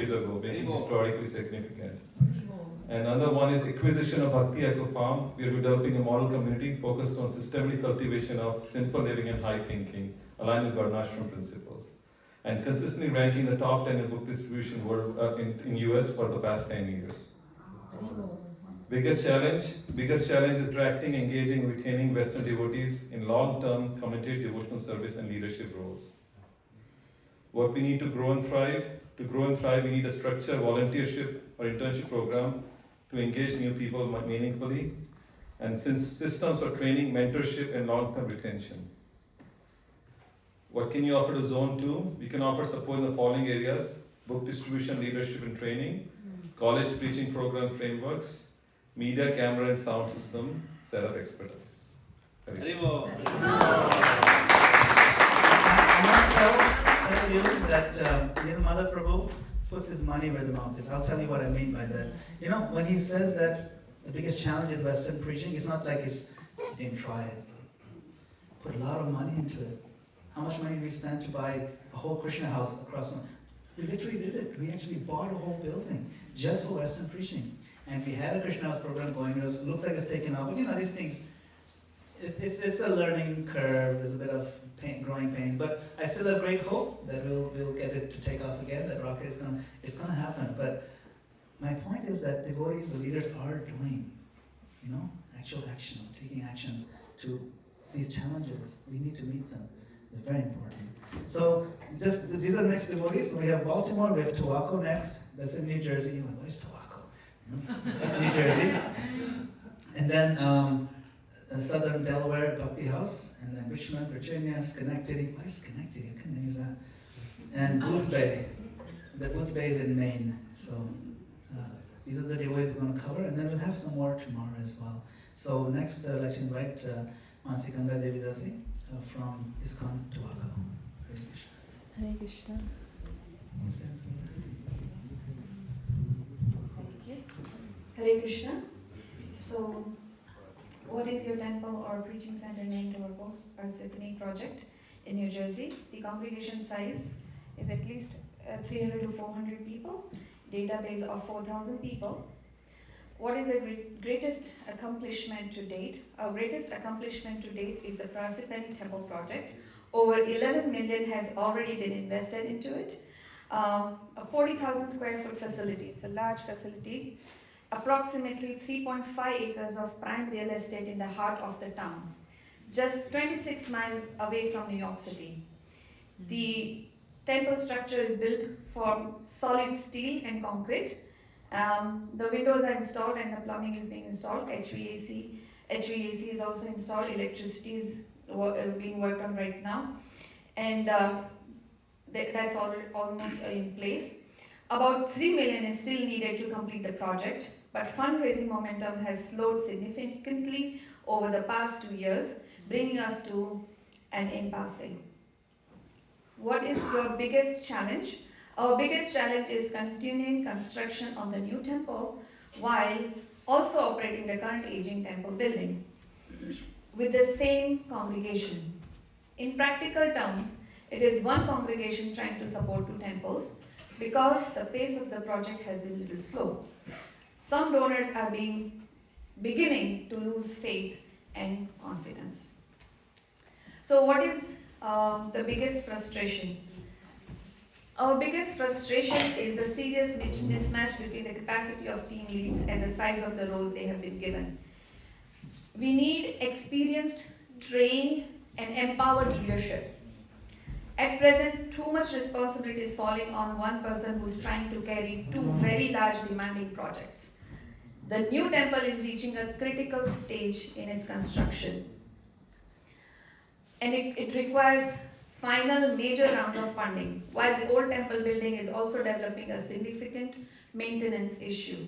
years ago, making historically significant. And another one is acquisition of Bhakti Eco Farm. We are developing a model community focused on systemic cultivation of simple living and high thinking, aligned with Varnashram principles. And consistently ranking the top 10 in book distribution world, in US for the past 10 years. Biggest challenge is attracting, engaging, retaining Western devotees in long-term committed devotional service and leadership roles. What we need to grow and thrive? To grow and thrive, we need a structured volunteership or internship program to engage new people meaningfully, and systems for training, mentorship, and long-term retention. What can you offer to Zone 2? We can offer support in the following areas: book distribution, leadership and training, college preaching program frameworks, media, camera and sound system, setup expertise. Haribol. I must tell you that Mother Prabhu puts his money where the mouth is. I'll tell you what I mean by that. When he says that the biggest challenge is Western preaching, it's not like he didn't try it. Put a lot of money into it. How much money did we spend to buy a whole Krishna house across? We literally did it. We actually bought a whole building just for Western preaching. And we had a Krishna house program going. It looked like it's taken off. But these things, it's a learning curve. There's a bit of growing pains. But I still have great hope that we'll get it to take off again, that rocket is gonna happen. But my point is that devotees, the leaders are doing, actual action, taking actions to these challenges. We need to meet them. They're very important. So these are the next devotees. So we have Baltimore, we have Tobacco next. That's in New Jersey. You're like, what is Tobacco? That's New Jersey. And then Southern Delaware, Bhakti House. And then Richmond, Virginia, Schenectady. What is Schenectady? I couldn't use that. And Booth Bay. The Booth Bay is in Maine. So these are the devotees we're going to cover. And then we'll have some more tomorrow as well. So next, I'd like to invite Mansi Ganga Devidasi from ISKCON Tobacco. Hare Krishna. Thank you. Hare Krishna. So, what is your temple or preaching center named Tobacco or Symphony project in New Jersey? The congregation size is at least 300 to 400 people. Database of 4,000 people. What is the greatest accomplishment to date? Our greatest accomplishment to date is the Prasipani Temple project. Over 11 million has already been invested into it. A 40,000 square foot facility, it's a large facility. Approximately 3.5 acres of prime real estate in the heart of the town. Just 26 miles away from New York City. The temple structure is built from solid steel and concrete. The windows are installed and the plumbing is being installed. HVAC is also installed. Electricity is being worked on right now, and that's almost in place. About 3 million is still needed to complete the project, but fundraising momentum has slowed significantly over the past 2 years, bringing us to an impasse. What is your biggest challenge? Our biggest challenge is continuing construction on the new temple while also operating the current aging temple building with the same congregation. In practical terms, it is one congregation trying to support 2 temples because the pace of the project has been a little slow. Some donors are beginning to lose faith and confidence. So what is the biggest frustration? Our biggest frustration is a serious mismatch between the capacity of team leads and the size of the roles they have been given. We need experienced, trained, and empowered leadership. At present, too much responsibility is falling on one person who's trying to carry 2 very large demanding projects. The new temple is reaching a critical stage in its construction. And it requires final major round of funding, while the old temple building is also developing a significant maintenance issue.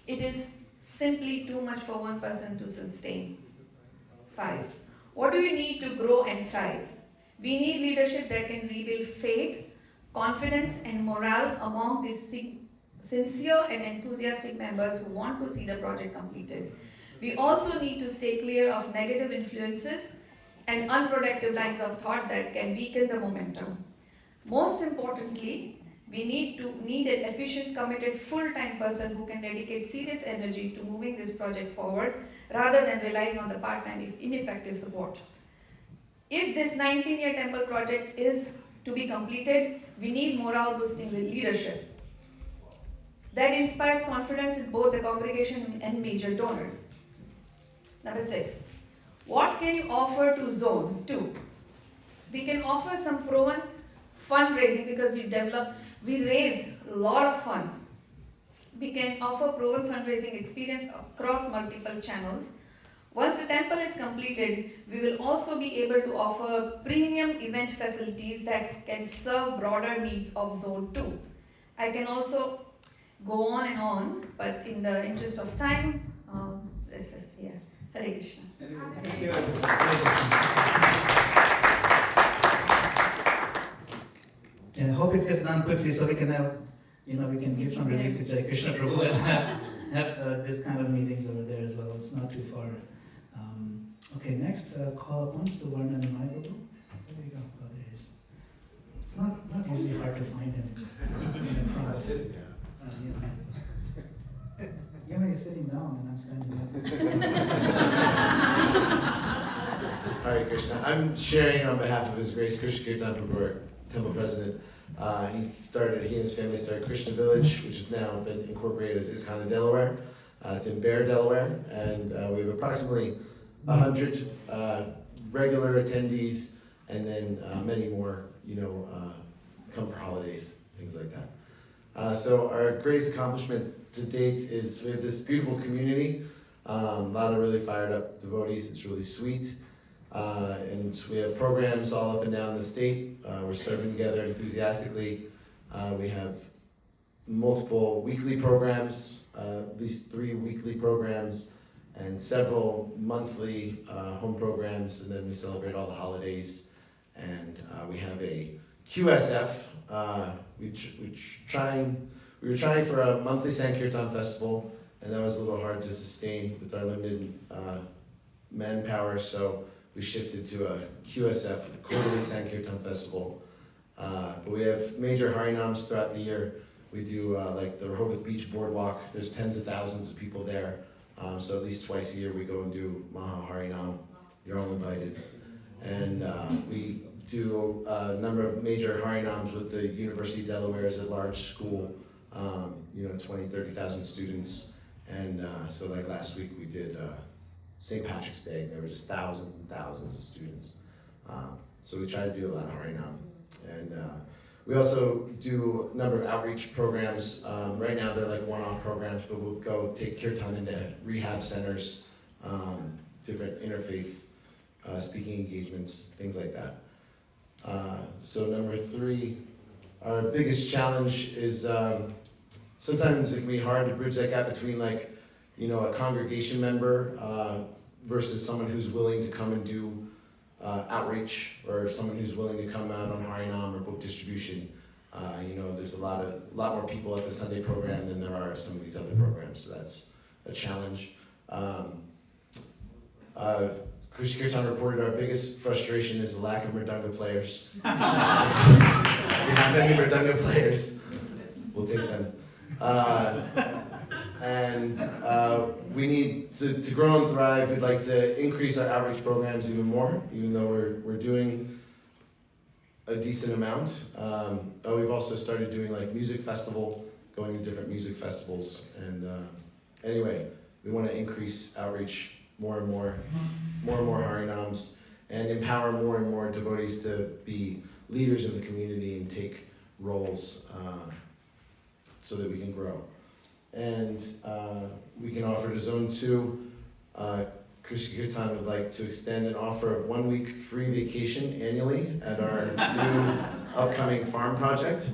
It is simply too much for one person to sustain. 5. What do we need to grow and thrive? We need leadership that can rebuild faith, confidence, and morale among these sincere and enthusiastic members who want to see the project completed. We also need to stay clear of negative influences and unproductive lines of thought that can weaken the momentum. Most importantly, We need an efficient, committed, full-time person who can dedicate serious energy to moving this project forward rather than relying on the part-time, ineffective support. If this 19-year temple project is to be completed, we need morale-boosting leadership that inspires confidence in both the congregation and major donors. Number 6, what can you offer to Zone 2? We can offer some proven fundraising because we raised a lot of funds. We can offer proven fundraising experience across multiple channels. Once the temple is completed, we will also be able to offer premium event facilities that can serve broader needs of Zone 2. I can also go on and on, but in the interest of time, yes, Hare Krishna. Thank you. And I hope it gets done quickly so we can have, we can give some relief to Jai Krishna Prabhu and have this kind of meetings over there as well. It's not too far. Okay, next, call upon Suvarna Nimai Prabhu. There you go. Oh, there he is. It's not usually hard to find him. Sitting down. Yeah, when he's sitting down and I'm standing up. Hare Krishna. I'm sharing on behalf of His Grace Krishna Kirtan Prabhu, our temple president. He and his family started Krishna Village, which has now been incorporated as ISKCON in Delaware. It's in Bear, Delaware, and we have approximately 100 regular attendees, and then many more, come for holidays, things like that. So our greatest accomplishment to date is we have this beautiful community, a lot of really fired up devotees. It's really sweet. And we have programs all up and down the state. We're serving together enthusiastically. We have multiple weekly programs, at least 3 weekly programs, and several monthly home programs, and then we celebrate all the holidays. And we have a QSF. We were trying for a monthly Sankirtan festival, and that was a little hard to sustain with our limited manpower, so we shifted to a QSF, the quarterly Sankirtan festival. But we have major Harinams throughout the year. We do like the Rehoboth Beach Boardwalk. There's tens of thousands of people there. So at least twice a year we go and do Maha Harinam. You're all invited. And we do a number of major Harinams with the University of Delaware as a large school, 20, 30,000 students. And so like last week we did St. Patrick's Day. There were just thousands and thousands of students. So we try to do a lot of Harinam. And we also do a number of outreach programs. Right now they're like one-off programs, but we'll go take Kirtan into rehab centers, different interfaith speaking engagements, things like that. So number 3, our biggest challenge is sometimes it can be hard to bridge that gap between a congregation member versus someone who's willing to come and do outreach, or someone who's willing to come out on Harinam or book distribution. There's a lot more people at the Sunday program than there are at some of these other programs, so that's a challenge. Krishna Kirtan reported our biggest frustration is the lack of Mridanga players. So, if you have any Mridanga players, we'll take them. And we need to grow and thrive. We'd like to increase our outreach programs even more, even though we're doing a decent amount. We've also started doing music festival, going to different music festivals. And anyway, we want to increase outreach more and more Harinams, and empower more and more devotees to be leaders in the community and take roles so that we can grow. And we can offer to Zone 2. Krishna Kirtan would like to extend an offer of 1 week free vacation annually at our new upcoming farm project.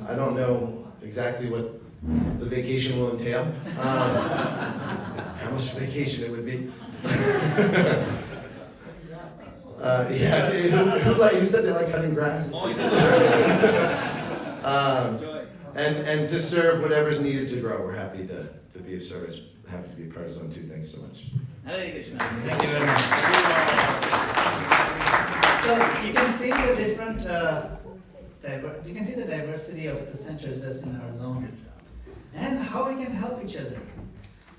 I don't know exactly what the vacation will entail, how much vacation it would be. Who said they like cutting grass? And to serve whatever's needed to grow. We're happy to be of service, happy to be part of Zone 2. Thanks so much. Hare Krishna. Thank you very much. So you can see the different you can see the diversity of the centers that's in our zone, and how we can help each other.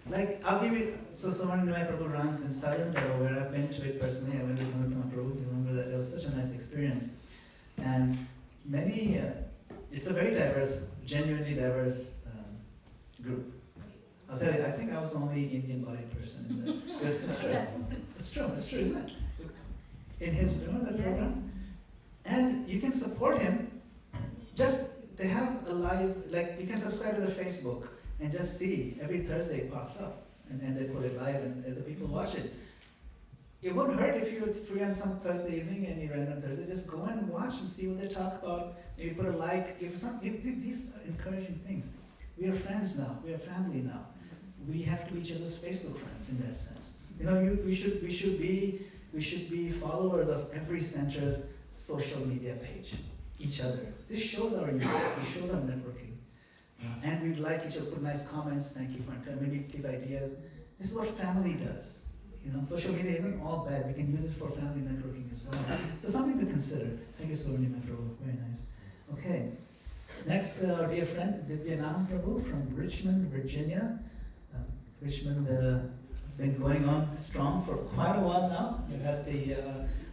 Like, I'll give you, so someone in my Prabhu runs in Salem, where I've been to it personally. I went to my Prabhu, you remember that, it was such a nice experience. And many, it's a very diverse, genuinely diverse group. I'll tell you, I think I was the only Indian-bodied person in that. It's true. It's true, isn't it? In his, remember that program? And you can support him. They have a live, like, you can subscribe to their Facebook and just see, every Thursday it pops up. And they put it live and the people watch it. It won't hurt if you're free on some Thursday evening and you run on Thursday. Just go and watch and see what they talk about. Maybe put a like, these are encouraging things. We are friends now. We are family now. We have to be each other's Facebook friends in that sense. You know, we should be followers of every center's social media page. Each other. This shows our unity. This shows our networking. And we'd like each other to put nice comments. Thank you for encouraging, give ideas. This is what family does. You know, social media isn't all bad. We can use it for family networking as well. So something to consider. Thank you so much, Prabhu. Very nice. Okay. Next, our dear friend Divyanam Prabhu from Richmond, Virginia. Richmond has been going on strong for quite a while now. I've had the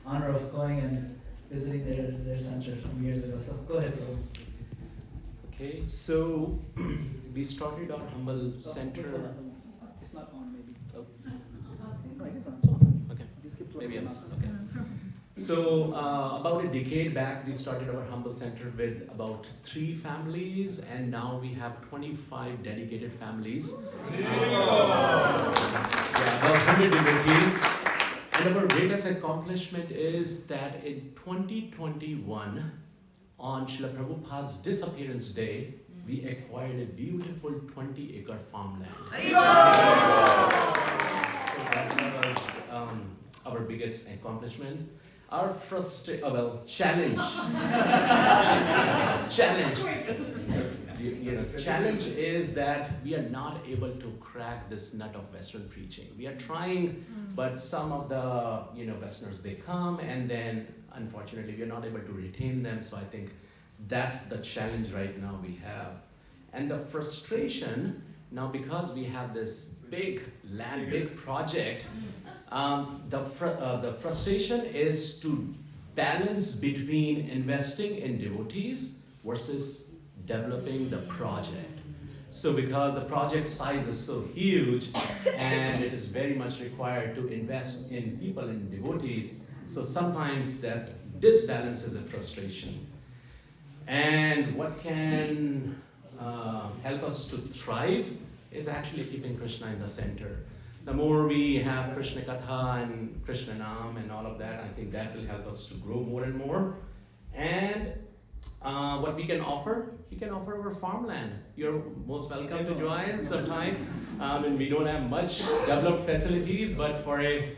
honor of going and visiting their center some years ago. So go ahead, Prabhu. Okay, so we started our humble center. It's not on, maybe. Oh. No, it is on. It's on. Okay. Just keep Maybe I'm closing okay. So about a decade back, we started our humble center with about 3 families, and now we have 25 dedicated families. About 100 devotees. And our greatest accomplishment is that in 2021, on Srila Prabhupada's disappearance day, we acquired a beautiful 20-acre farmland. So that was our biggest accomplishment. Our challenge. Challenge is that we are not able to crack this nut of Western preaching. We are trying, but some of the Westerners, they come and then unfortunately we are not able to retain them. So I think that's the challenge right now we have. And the frustration now, because we have this big land, big project, the frustration is to balance between investing in devotees versus developing the project. So because the project size is so huge and it is very much required to invest in people and devotees, so sometimes that disbalance is a frustration. And what can help us to thrive is actually keeping Krishna in the center. The more we have Krishna Katha and Krishna Nam and all of that, I think that will help us to grow more and more. And what we can offer our farmland. You're most welcome to join sometime. And we don't have much developed facilities, but for a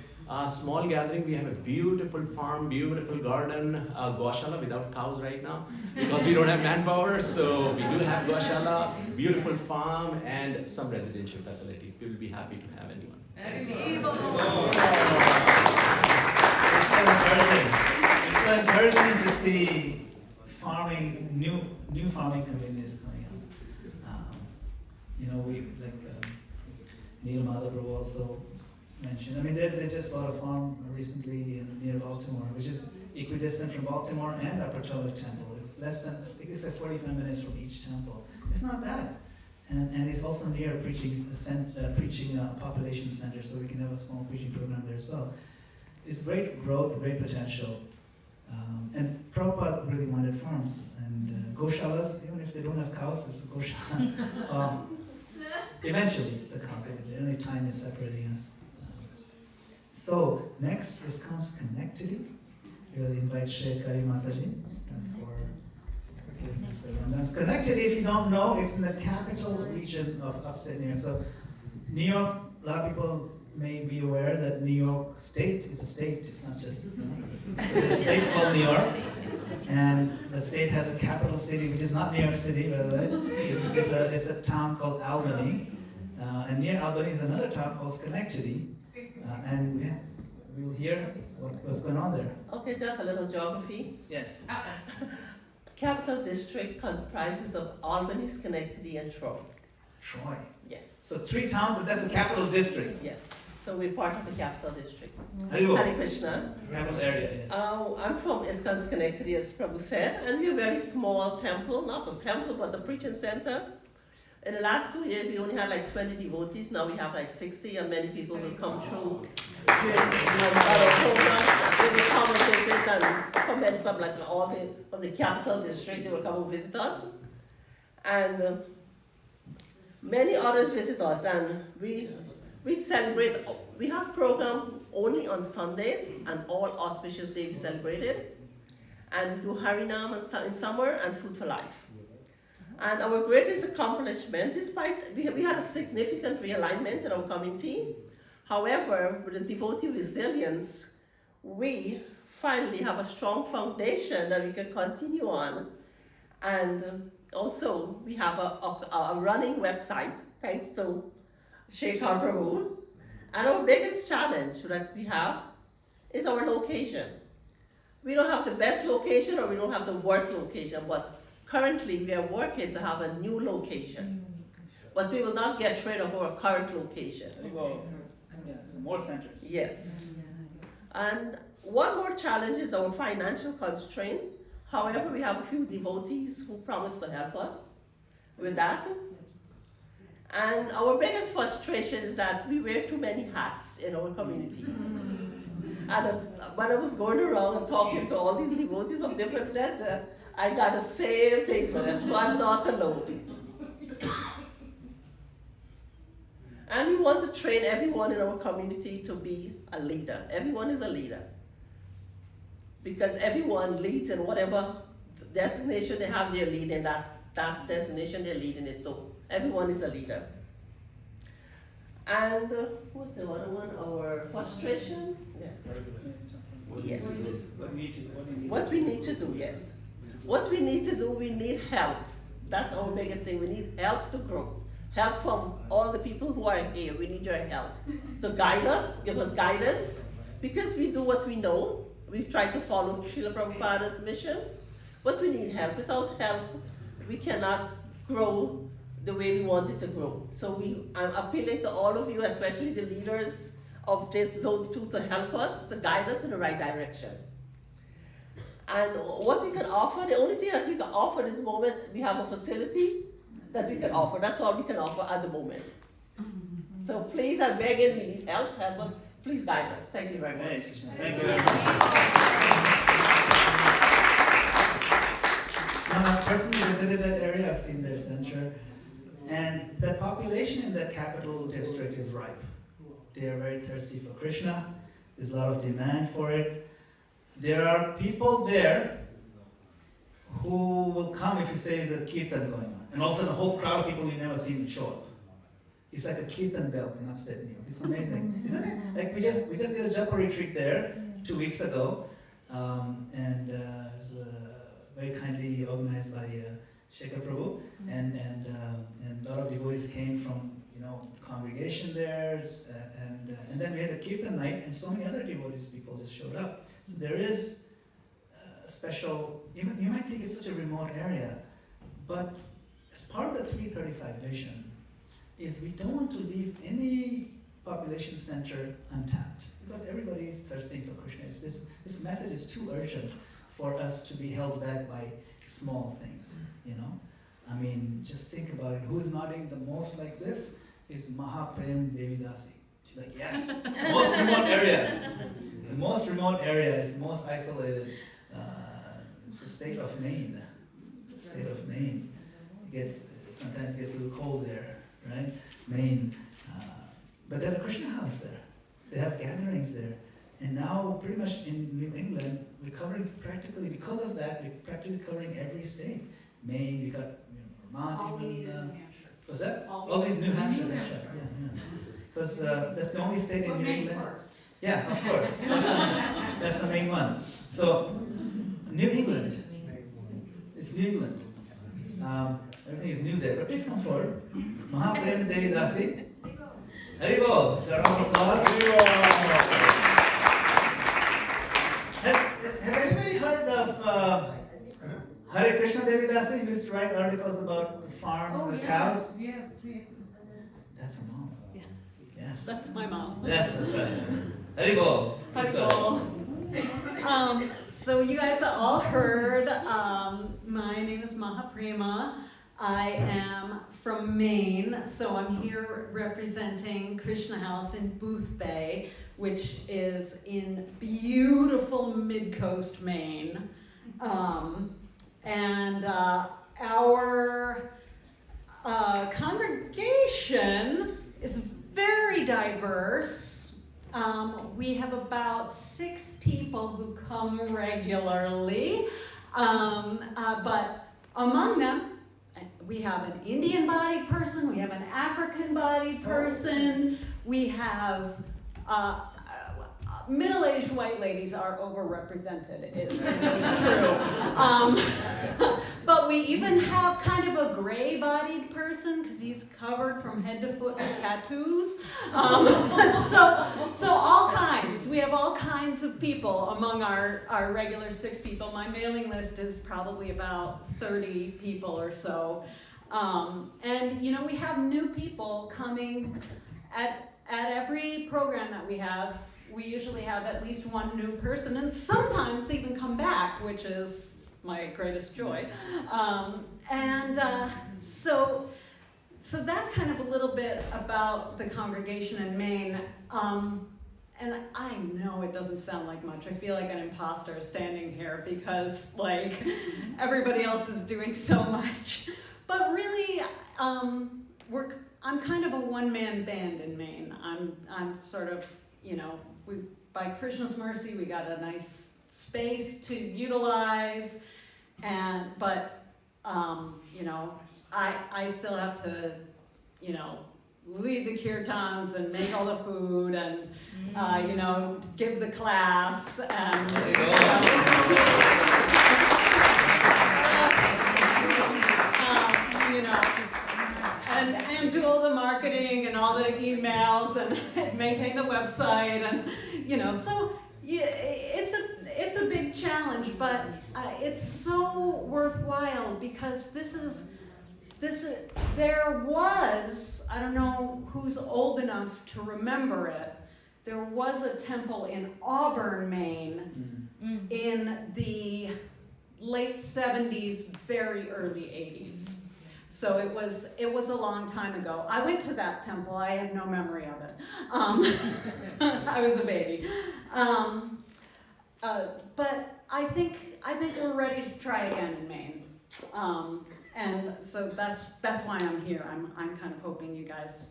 small gathering, we have a beautiful farm, beautiful garden, Goshala without cows right now, because we don't have manpower. So we do have Goshala, beautiful farm, and some residential facility. We will be happy to have anyone. It's so encouraging to see farming, new farming communities coming up. We Neil Madhaprabhu also mentioned. I mean, they just bought a farm recently near Baltimore, which is equidistant from Baltimore and Upper Potomac Temple. It's less than, I think it's like 45 minutes from each temple. It's not bad. And it's also near preaching population center, so we can have a small preaching program there as well. It's great growth, great potential. And Prabhupada really wanted farms. And Goshalas, even if they don't have cows, it's a Goshala. Eventually, the cows, the only time is separating us. So, next is ISKCON's Connectivity. We'll invite Shrekari Mataji for giving us a rundown. Connectivity, if you don't know, is in the capital region of upstate New York. So, New York, a lot of people may be aware that New York State is a state. It's not just, so there's a state called New York. And the state has a capital city, which is not New York City, by the way. It's a town called Albany. And near Albany is another town called Schenectady. And we'll hear what's going on there. Okay, just a little geography. Yes. capital district comprises of Albany, Schenectady, and Troy. Troy. Yes, So 3 towns, that's the capital district. yes. So we're part of the capital district. Haribol. Hare Krishna. Capital area, yes. I'm from ISKCON Schenectady, as Prabhu said, and we're a very small temple, not a temple, but a preaching center. In the last 2 years, we only had like 20 devotees. Now we have like 60, and many people will come through during our programs. They will come and visit, and from like from the capital district, they will come and visit us. And many others visit us, and we celebrate. We have program only on Sundays, and all auspicious days we celebrate it. And we do Harinam in summer and Food for Life. And our greatest accomplishment, despite we had a significant realignment in our community, however, with the devotee resilience, we finally have a strong foundation that we can continue on. And also, we have a running website, thanks to Shekhar Prabhu. And our biggest challenge that we have is our location. We don't have the best location or we don't have the worst location, but currently we are working to have a new location. But we will not get rid of our current location. Haribol. Yeah, so more centers. Yes. And one more challenge is our financial constraint. However, we have a few devotees who promise to help us with that. And our biggest frustration is that we wear too many hats in our community. And when I was going around and talking to all these devotees from different centers, I got the same thing for them, so I'm not alone. And we want to train everyone in our community to be a leader. Everyone is a leader. Because everyone leads in whatever destination they have, they're leading that destination, they're leading it. So everyone is a leader. And what's the other one? Our frustration? Yes. Yes. What we need to do. What we need to do, yes. What we need to do, we need help. That's our biggest thing. We need help to grow. Help from all the people who are here. We need your help to guide us, give us guidance, because we do what we know. We try to follow Srila Prabhupada's mission, but we need help. Without help, we cannot grow the way we want it to grow. So I'm appealing to all of you, especially the leaders of this Zone 2, to help us, to guide us in the right direction. And what we can offer, the only thing that we can offer at this moment, we have a facility that we can offer. That's all we can offer at the moment. So please, I'm begging, we need help us. Please guide us. Thank you very much. Thank you very much. I personally visited that area, I've seen their center, and the population in that capital district is ripe. They are very thirsty for Krishna. There's a lot of demand for it. There are people there who will come if you say the kirtan going on. And also the whole crowd of people you've never seen show up. It's like a kirtan belt in upstate New York. It's amazing, isn't it? Like we just did a japa retreat there 2 weeks ago, and it was very kindly organized by Shekhar Prabhu, and a lot of devotees came from congregation there, and then we had a kirtan night, and so many other devotees people just showed up. So there is a special. You might think it's such a remote area, but as part of the 335 vision, is we don't want to leave any population center untapped, because everybody is thirsting for Krishna. This message is too urgent for us to be held back by small things, I mean, just think about it. Who's nodding the most like this is Mahaprem Devidasi. She's like, yes, most remote area. The most remote area is most isolated. It's the state of Maine. The state of Maine. Sometimes gets a little cold there, right? Maine. But they have a Krishna house there. They have gatherings there. And now, pretty much in New England, we're covering practically, because of that, we're practically covering every state. Maine, we got Vermont. Albany is New Hampshire. What's that? Albany Albany's New Hampshire. New Hampshire. Yeah. Because that's the only state in New Maine England. first. Yeah, of course. That's the main one. So, New England. It's New England. Everything is new there. But please come forward. Mahaprem Devidasi. Haribol. Round of applause. Have anybody heard of Hare Krishna Devidasi, who used to write articles about the farm and the cows. Yes. That's her mom. Yeah. Yes. That's my mom. That's right. Hare Bol. So you guys have all heard, my name is Mahaprema. I am from Maine, so I'm here representing Krishna House in Booth Bay, which is in beautiful mid-coast Maine. And our congregation is very diverse. We have about 6 people who come regularly, but among them, we have an Indian-bodied person, we have an African-bodied person, we have middle-aged white ladies are overrepresented, it's true. But we even have kind of a gray-bodied person because he's covered from head to foot with tattoos. So all kinds. We have all kinds of people among our regular 6 people. My mailing list is probably about 30 people or so. And we have new people coming at every program that we have. We usually have at least one new person, and sometimes they even come back, which is my greatest joy. So that's kind of a little bit about the congregation in Maine. And I know it doesn't sound like much. I feel like an imposter standing here because everybody else is doing so much. But really, I'm kind of a one-man band in Maine. I'm sort of, by Krishna's mercy, we got a nice space to utilize, but I still have to, lead the kirtans and make all the food and, give the class and, and do all the marketing and all the emails and maintain the website and so it's a big challenge, but it's so worthwhile because there was, I don't know who's old enough to remember it, there was a temple in Auburn, Maine in the late 70s, very early 80s. So it was a long time ago. I went to that temple. I have no memory of it. I was a baby. But I think we're ready to try again in Maine. And so that's why I'm here. I'm kind of hoping you guys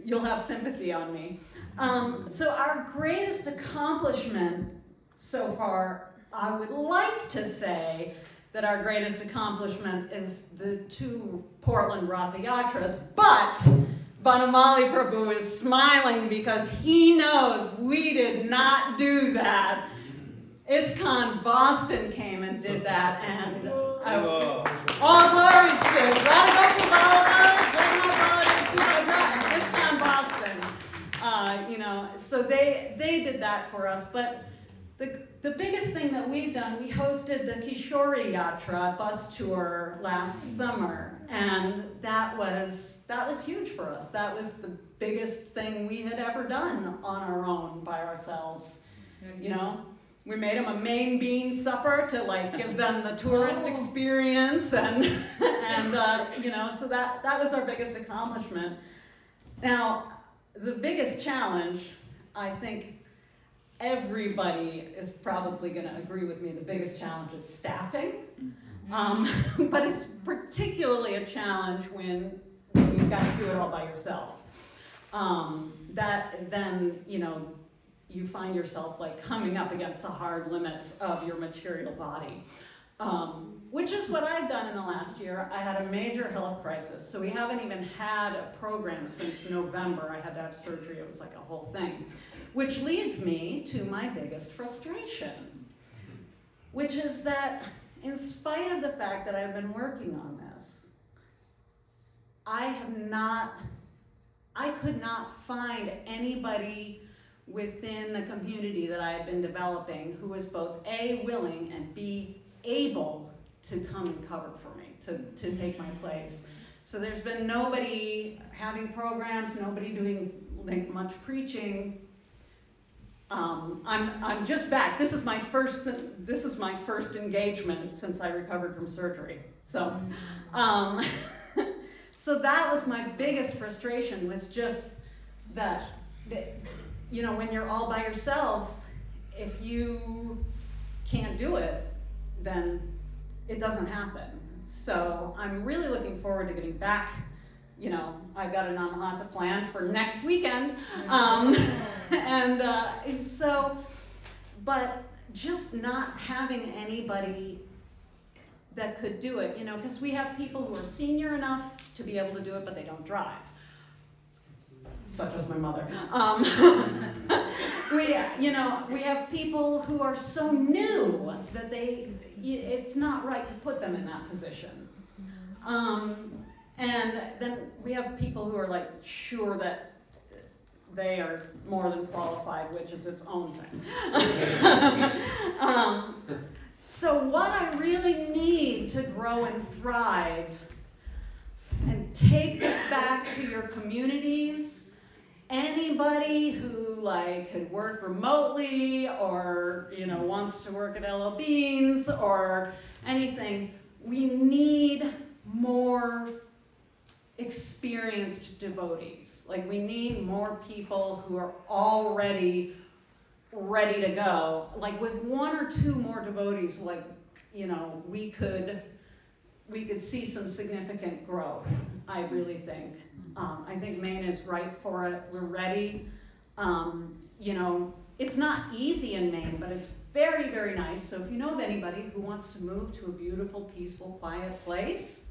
you'll have sympathy on me. So our greatest accomplishment so far, I would like to say that our greatest accomplishment is the 2 Portland Ratha Yatras, but Banamali Prabhu is smiling because he knows we did not do that. ISKCON Boston came and did that, and all glories to Madana-gopāla, ISKCON Boston. So they did that for us, but the biggest thing that we've done, we hosted the Kishori Yatra bus tour last summer, and that was huge for us. That was the biggest thing we had ever done on our own by ourselves. We made them a main bean supper to give them the tourist experience, and so that was our biggest accomplishment. Now, the biggest challenge, I think everybody is probably going to agree with me, the biggest challenge is staffing. But it's particularly a challenge when you've got to do it all by yourself. You find yourself coming up against the hard limits of your material body. Which is what I've done in the last year. I had a major health crisis, so we haven't even had a program since November. I had to have surgery, it was like a whole thing. Which leads me to my biggest frustration, which is that in spite of the fact that I've been working on this, I could not find anybody within the community that I had been developing who was both A, willing, and B, able to come and cover for me, to take my place. So there's been nobody having programs, nobody doing like much preaching. I'm just back. This is my first engagement since I recovered from surgery. So, so that was my biggest frustration, was just that, you know, when you're all by yourself, if you can't do it, then it doesn't happen. So I'm really looking forward to getting back. You know, I've got an Anahata plan for next weekend. But just not having anybody that could do it, you know, because we have people who are senior enough to be able to do it, but they don't drive. Such as my mother. We have people who are so new that it's not right to put them in that position. And then we have people who are like sure that they are more than qualified, which is its own thing. So what I really need to grow and thrive and take this back to your communities, anybody who like could work remotely or, you know, wants to work at LL Beans or anything, we need more experienced devotees. Like, we need more people who are already ready to go. Like, with one or two more devotees, like, you know, we could see some significant growth, I really think. I think Maine is right for it. We're ready. You know, it's not easy in Maine, but it's very, very nice. So if you know of anybody who wants to move to a beautiful, peaceful, quiet place,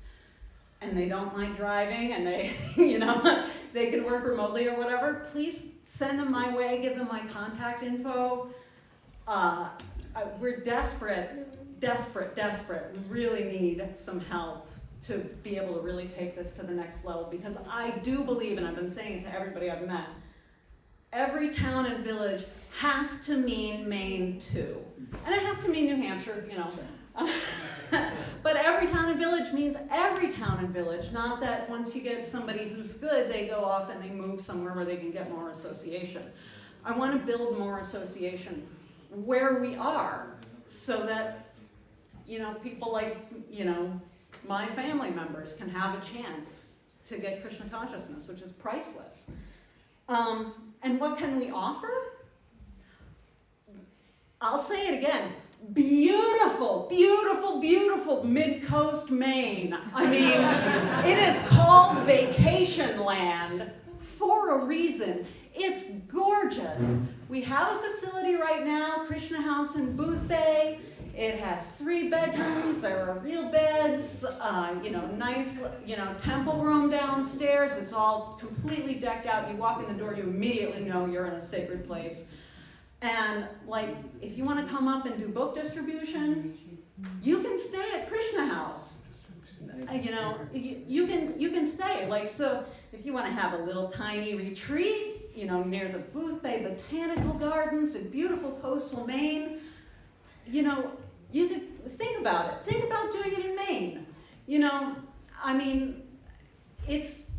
and they don't mind driving, and they, you know, they can work remotely or whatever, please send them my way, give them my contact info. We're desperate. We really need some help to be able to really take this to the next level, because I do believe, and I've been saying it to everybody I've met, every town and village has to mean Maine too. And it has to mean New Hampshire, you know. But every town and village means every town and village, not that once you get somebody who's good, they go off and they move somewhere where they can get more association. I want to build more association where we are, so that, you know, people like, you know, my family members can have a chance to get Krishna consciousness, which is priceless. And what can we offer? I'll say it again. Beautiful, beautiful, beautiful mid-coast Maine. I mean, it is called vacation land for a reason. It's gorgeous. We have a facility right now, Krishna House in Booth Bay. It has 3 bedrooms, there are real beds, you know, nice, you know, temple room downstairs. It's all completely decked out. You walk in the door, you immediately know you're in a sacred place. And like, if you want to come up and do book distribution, you can stay at Krishna House. You know, you can stay. Like, so if you want to have a little tiny retreat, you know, near the Booth Bay Botanical Gardens in beautiful coastal Maine, you know, you could think about it. Think about doing it in Maine. You know, I mean, it's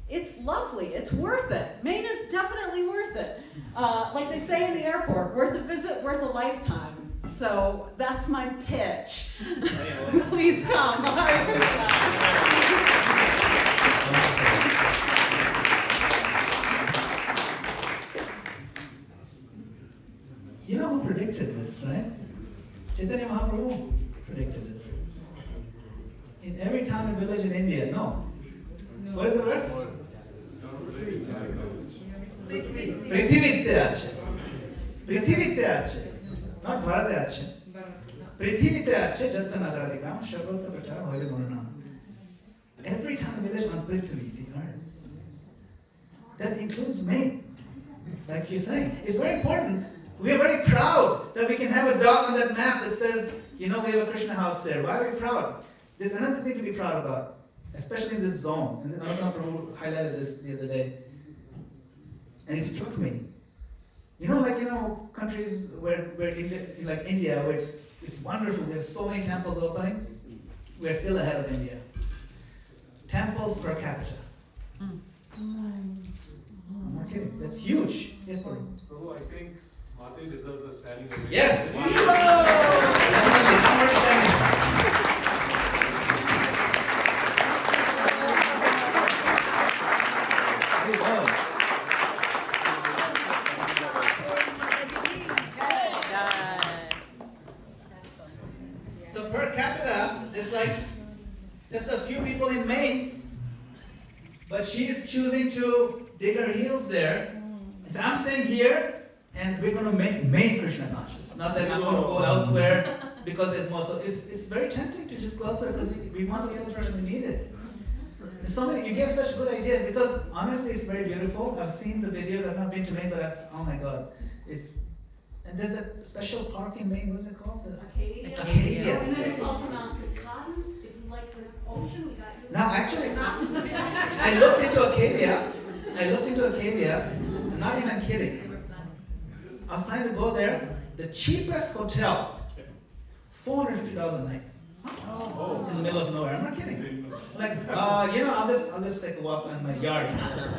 lovely. It's worth it. Maine is definitely worth it. Like they say in the airport, worth a visit, worth a lifetime. So that's my pitch. Please come. You know who predicted this, right? Chaitanya Mahaprabhu predicted this. In every town and village in India, no. What is the verse? Prithivite ache. Not Bharate ache. Prithivite ache jatta nagaradikam shabrota prachara hoile monanam. Every town and village on Prithvi, the earth. That includes Maine. Like you're saying. It's very important. We are very proud that we can have a dot on that map that says, you know, we have a Krishna house there. Why are we proud? There's another thing to be proud about, especially in this zone. And Ananda Prabhu highlighted this the other day. And it struck me. You know, like, you know, countries where India, like India, where it's It's wonderful. There's so many temples opening. We're still ahead of India. Temples per capita. I'm not kidding. That's huge. Yes, Prabhu. Prabhu, I think Martin deserves a standing ovation. Yes. So per capita, it's like just a few people in Maine, but she's choosing to dig her heels there. And so I'm staying here, and we're going to make Maine Krishna conscious. Not that I'm going to go elsewhere because there's more. So it's very tempting to just go elsewhere because we want to see the we need it. There's so many. You gave such good ideas because honestly, it's very beautiful. I've seen the videos. I've not been to Maine, but oh my God, and there's a special park in Maine. What is it called? Acadia. Acadia. And then it's also Mount Katahdin. If you like the ocean, we got you. Now, actually, I looked into Acadia. I'm not even kidding. I was planning to go there. The cheapest hotel, $450 a night. In the middle of nowhere. I'm not kidding. Like, I'll just take a walk on my yard.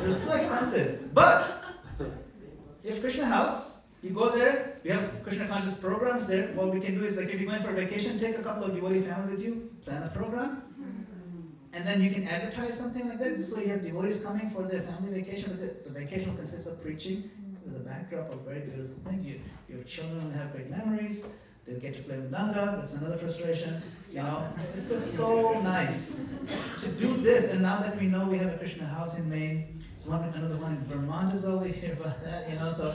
It was so expensive. But you have Krishna House. You go there. We have Krishna conscious programs there. What we can do is, like, if you're going for a vacation, take a couple of devotee families with you, plan a program, and then you can advertise something like that. So you have devotees coming for their family vacation. The vacation will consist of preaching with a backdrop of very beautiful things. Your children will have great memories. They'll get to play with Nanga. That's another frustration. It's just so nice to do this. And now that we know we have a Krishna house in Maine, another one in Vermont is over here. But that, so.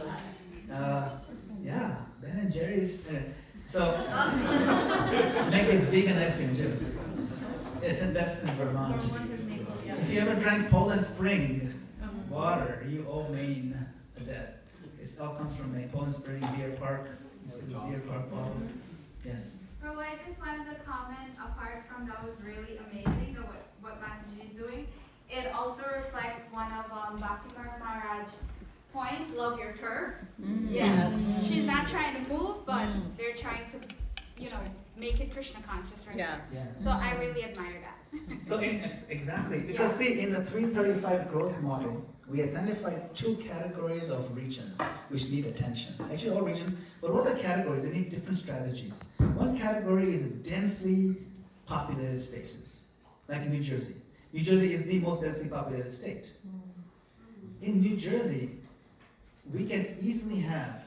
Ben and Jerry's. So, make his vegan ice cream too. That's in Vermont. If you ever drank Poland Spring water, you owe Maine a debt. It all comes from Maine. Poland Spring, Deer Park. Deer Park bottle. Yes. Bro, I just wanted to comment, apart from that was really amazing, what Mataji is doing, it also reflects one of Bhakti Maharaj's points, love your turf. Yes. She's not trying to move, but they're trying to, make it Krishna conscious right now. Yes. So I really admire that. So exactly, because see, in the 335 growth model, we identified 2 categories of regions which need attention. Actually, all regions, but what are the categories? They need different strategies. One category is densely populated spaces, like New Jersey. New Jersey is the most densely populated state. In New Jersey, we can easily have,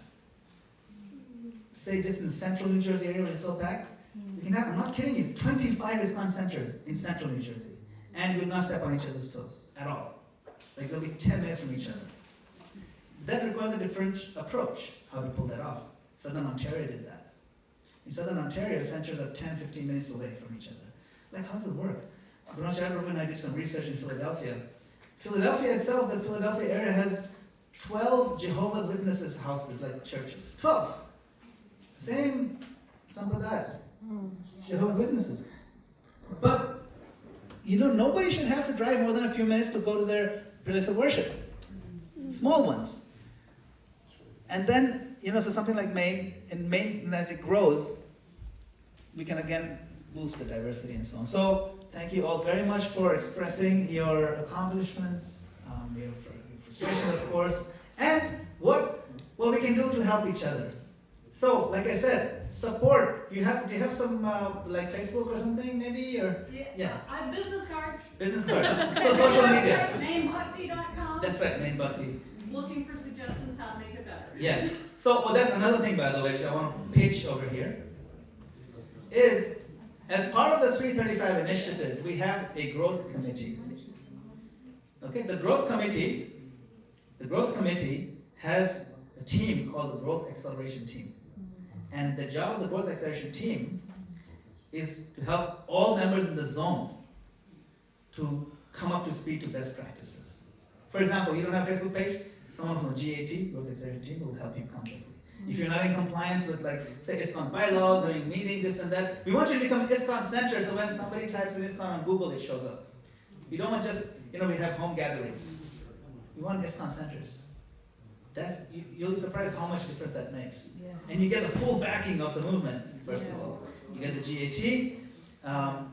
say this in the central New Jersey area where it's so packed, we can have, I'm not kidding you, 25 ISKCON centers in central New Jersey. And we'll not step on each other's toes at all. Like they'll be 10 minutes from each other. That requires a different approach, how to pull that off. Southern Ontario did that. In Southern Ontario, centers are 10, 15 minutes away from each other. Like, how does it work? Brahmacharya and I did some research in Philadelphia. Philadelphia itself, the Philadelphia area has 12 Jehovah's Witnesses houses, like churches. 12. Same sampradaya. Jehovah's Witnesses. But, nobody should have to drive more than a few minutes to go to their place of worship. Small ones. And then, so something like Maine, in Maine, as it grows, we can again boost the diversity and so on. So, thank you all very much for expressing your accomplishments, your frustration, of course, and what we can do to help each other. So, like I said, support. Do you have some like Facebook or something maybe, or Yeah. I have business cards. business cards? So social media. Mainbhakti.com. That's right, Main Bhakti. Looking for suggestions how to make it better. Yes. So, that's another thing, by the way, which I want to pitch over here. Is as part of the 335 initiative, we have a growth committee. Okay, the growth committee has a team called the Growth Acceleration Team. And the job of the Growth Acceleration Team is to help all members in the zone to come up to speed to best practices. For example, you don't have a Facebook page, someone from the GAT, Growth Acceleration Team, will help you come up. If you're not in compliance with, like, say, ISKCON bylaws, or meetings, this and that, we want you to become an ISKCON center, so when somebody types in ISKCON on Google, it shows up. We don't want just, we have home gatherings. We want ISKCON centers. you'll be surprised how much difference that makes. Yes. And you get the full backing of the movement, first of all. You get the GAT.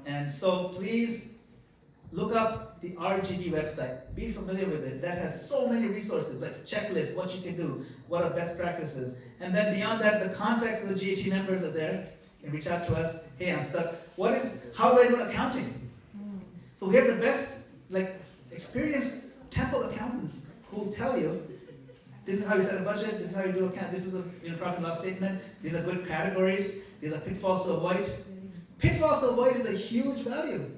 And so please look up the RGB website. Be familiar with it. That has so many resources, like checklists, what you can do, what are best practices. And then beyond that, the contacts of the GAT members are there. You can reach out to us. Hey, I'm stuck. How do I do accounting? So we have the best, experienced temple accountants who will tell you, this is how you set a budget, this is how you do account, this is a profit and loss statement, these are good categories, these are pitfalls to avoid. Pitfalls to avoid is a huge value.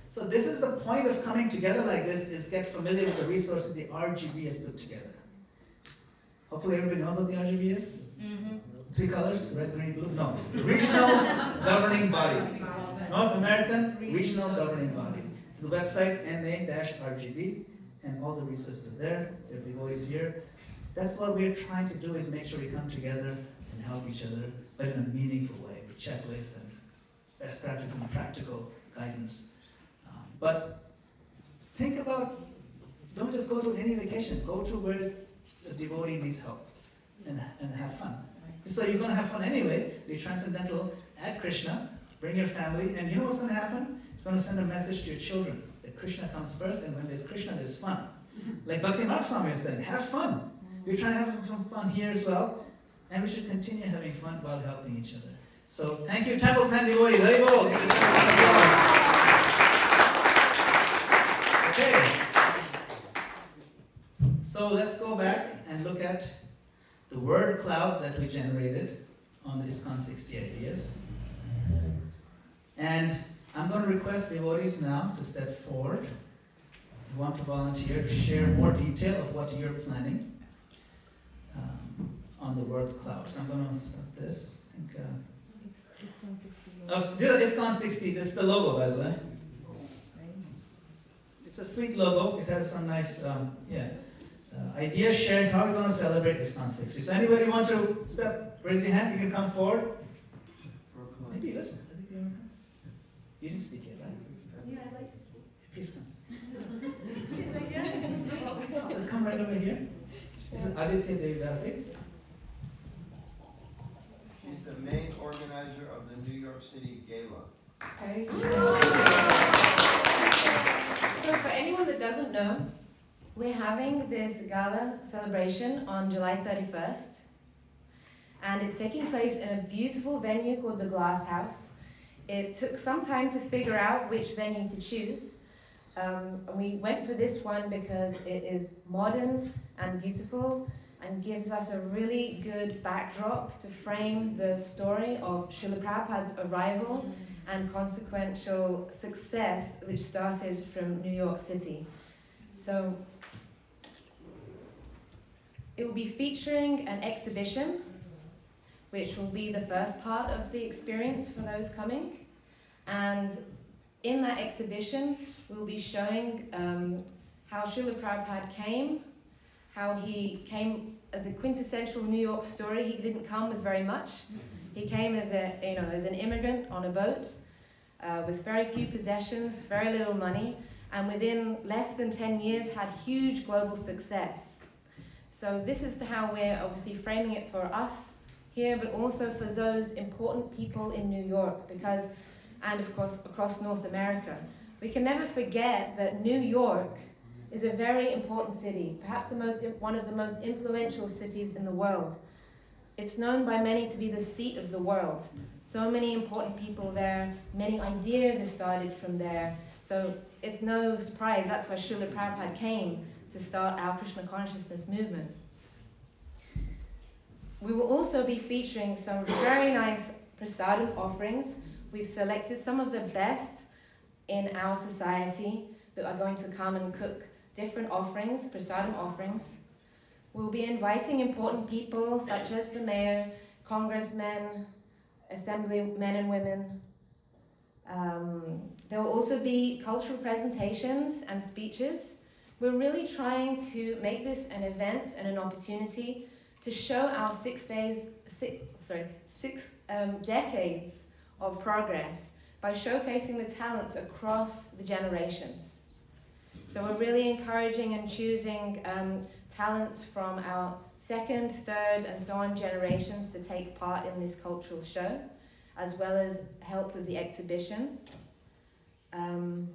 So this is the point of coming together like this, is get familiar with the resources the RGB has put together. Hopefully everybody knows what the RGB is? Mm-hmm. 3 colors, red, green, blue? No. Regional Governing Body. North American Regional Governing Body. The website, NA-RGB, and all the resources are there. There are devotees here. That's what we're trying to do, is make sure we come together and help each other, but in a meaningful way, with checklists and best practice and practical guidance. But think about, don't just go to any vacation. Go to where the devotee needs help and have fun. So you're going to have fun anyway. Be transcendental, add Krishna, bring your family, and you know what's going to happen? It's going to send a message to your children that Krishna comes first, and when there's Krishna, there's fun. Like Bhakti Swami is saying, have fun. We're trying to have some fun here as well, and we should continue having fun while helping each other. So thank you, Temple Time devotees. Very well. Okay. So let's go back and look at the word cloud that we generated on the ISKCON 60 ideas. And I'm going to request devotees now to step forward. If you want to volunteer to share more detail of what you're planning on the word cloud. So I'm going to start this. I think, ISKCON 60, this is the logo, by the way. It's a sweet logo. It has some nice, ideas shared. How we're going to celebrate ISKCON 60. So anybody want to raise your hand, you can come forward. Maybe you listen. I think you want to come. You didn't speak yet, right? Yeah, I'd like to speak. Please come. So come right over here. This is Aditya Devidasi. She's the main organizer of the New York City Gala. So for anyone that doesn't know, we're having this gala celebration on July 31st, and it's taking place in a beautiful venue called the Glass House. It took some time to figure out which venue to choose. We went for this one because it is modern and beautiful and gives us a really good backdrop to frame the story of Srila Prabhupada's arrival and consequential success, which started from New York City. So it will be featuring an exhibition, which will be the first part of the experience for those coming. And in that exhibition, we'll be showing how Srila Prabhupada came, how he came as a quintessential New York story. He didn't come with very much. He came as an immigrant on a boat with very few possessions, very little money, and within less than 10 years had huge global success. So this is how we're obviously framing it for us here, but also for those important people in New York, and of course across North America. We can never forget that New York is a very important city, perhaps one of the most influential cities in the world. It's known by many to be the seat of the world. So many important people there, many ideas are started from there. So it's no surprise, that's why Srila Prabhupada came to start our Krishna consciousness movement. We will also be featuring some very nice prasadam offerings. We've selected some of the best in our society that are going to come and cook different offerings, prasadam offerings. We'll be inviting important people such as the mayor, congressmen, assemblymen and women. There will also be cultural presentations and speeches. We're really trying to make this an event and an opportunity to show our 6 decades of progress by showcasing the talents across the generations. So we're really encouraging and choosing talents from our second, third, and so on generations to take part in this cultural show, as well as help with the exhibition. And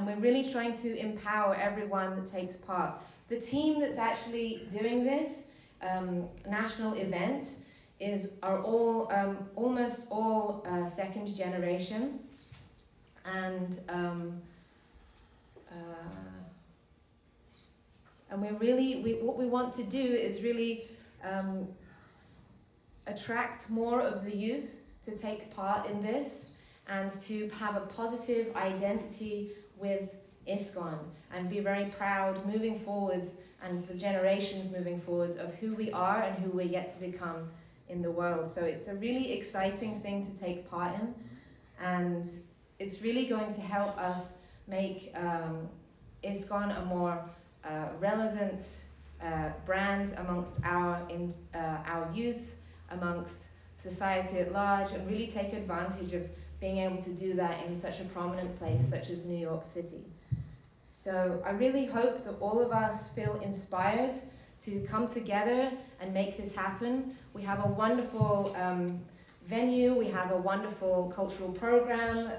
we're really trying to empower everyone that takes part. The team that's actually doing this national event are all almost all second generation, and what we want to do is really attract more of the youth to take part in this and to have a positive identity with ISKCON and be very proud moving forwards and for generations moving forwards of who we are and who we're yet to become in the world. So it's a really exciting thing to take part in, and it's really going to help us make ISKCON a more relevant brand amongst our youth, amongst society at large, and really take advantage of being able to do that in such a prominent place such as New York City. So I really hope that all of us feel inspired to come together and make this happen. We have a wonderful venue, we have a wonderful cultural program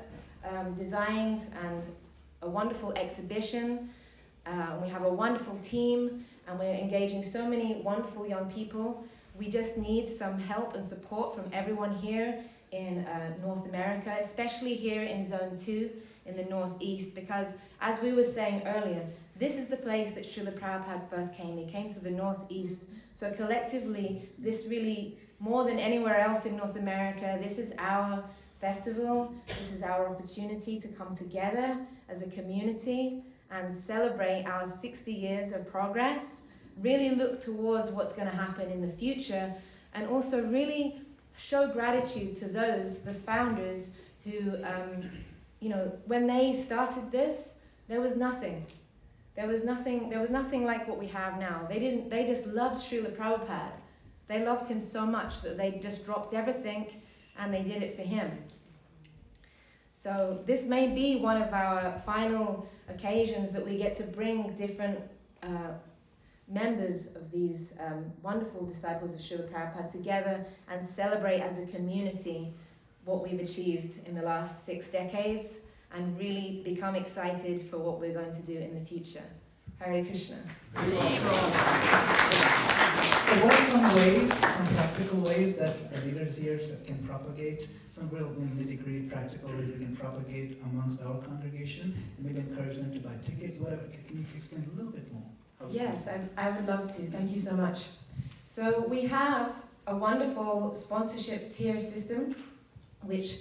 designed, and a wonderful exhibition. We have a wonderful team, and we're engaging so many wonderful young people. We just need some help and support from everyone here in North America, especially here in Zone 2 in the Northeast, because as we were saying earlier, this is the place that Srila Prabhupada first came. He came to the Northeast. So collectively, this really, more than anywhere else in North America, this is our festival. This is our opportunity to come together as a community and celebrate our 60 years of progress, really look towards what's going to happen in the future, and also really show gratitude to those, the founders, who, when they started this, there was nothing. There was nothing like what we have now. They just loved Srila Prabhupada. They loved him so much that they just dropped everything and they did it for him. So this may be one of our final occasions that we get to bring different members of these wonderful disciples of Srila Prabhupada together and celebrate as a community what we've achieved in the last 6 decades, and really become excited for what we're going to do in the future. Hare Krishna. So what are some practical ways that the leaders here can propagate, some real nitty-gritty practical ways we can propagate amongst our congregation, and maybe encourage them to buy tickets, whatever? Can you explain a little bit more? Yes, I would love to. Thank you so much. So we have a wonderful sponsorship tier system, which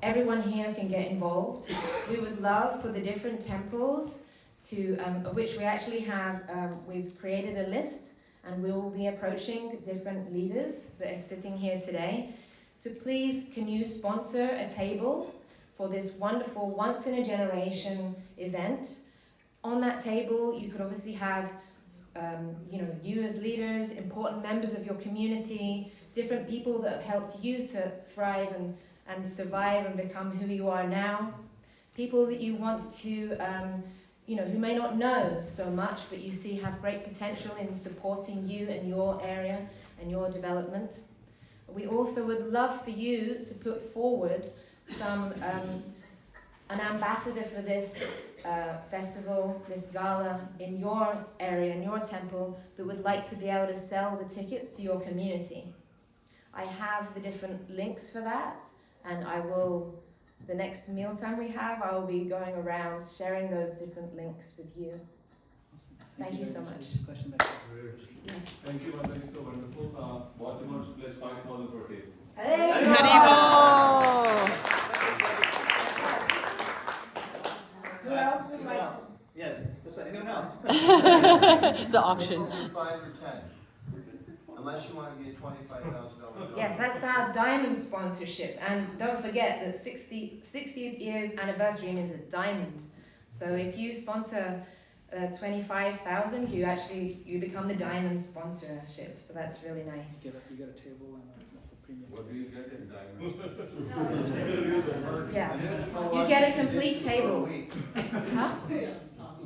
everyone here can get involved. We would love for the different temples to, of which we actually have, we've created a list, and we will be approaching different leaders that are sitting here today to please, can you sponsor a table for this wonderful once-in-a-generation event. On that table, you could obviously have, you as leaders, important members of your community, different people that have helped you to thrive and survive and become who you are now. People that you want to, who may not know so much, but you see have great potential in supporting you and your area and your development. We also would love for you to put forward some, an ambassador for this festival, this gala in your area, in your temple, that would like to be able to sell the tickets to your community. I have the different links for that, and I will, the next mealtime we have, I will be going around sharing those different links with you. Awesome. Thank you so much. Question back. Yes. Thank you, Madana, so wonderful. Baltimore's pledged 5,000 per table. Who else would like to? Yeah, what's that? Anyone else? It's an auction. 5 or 10, unless you want to be a $25,000. Yes, that's our diamond sponsorship. And don't forget that 60th year's anniversary means a diamond. So if you sponsor 25,000, you become the diamond sponsorship. So that's really nice. You get a table and a premium. What do you get in diamond? Yeah. You get a complete table. Huh?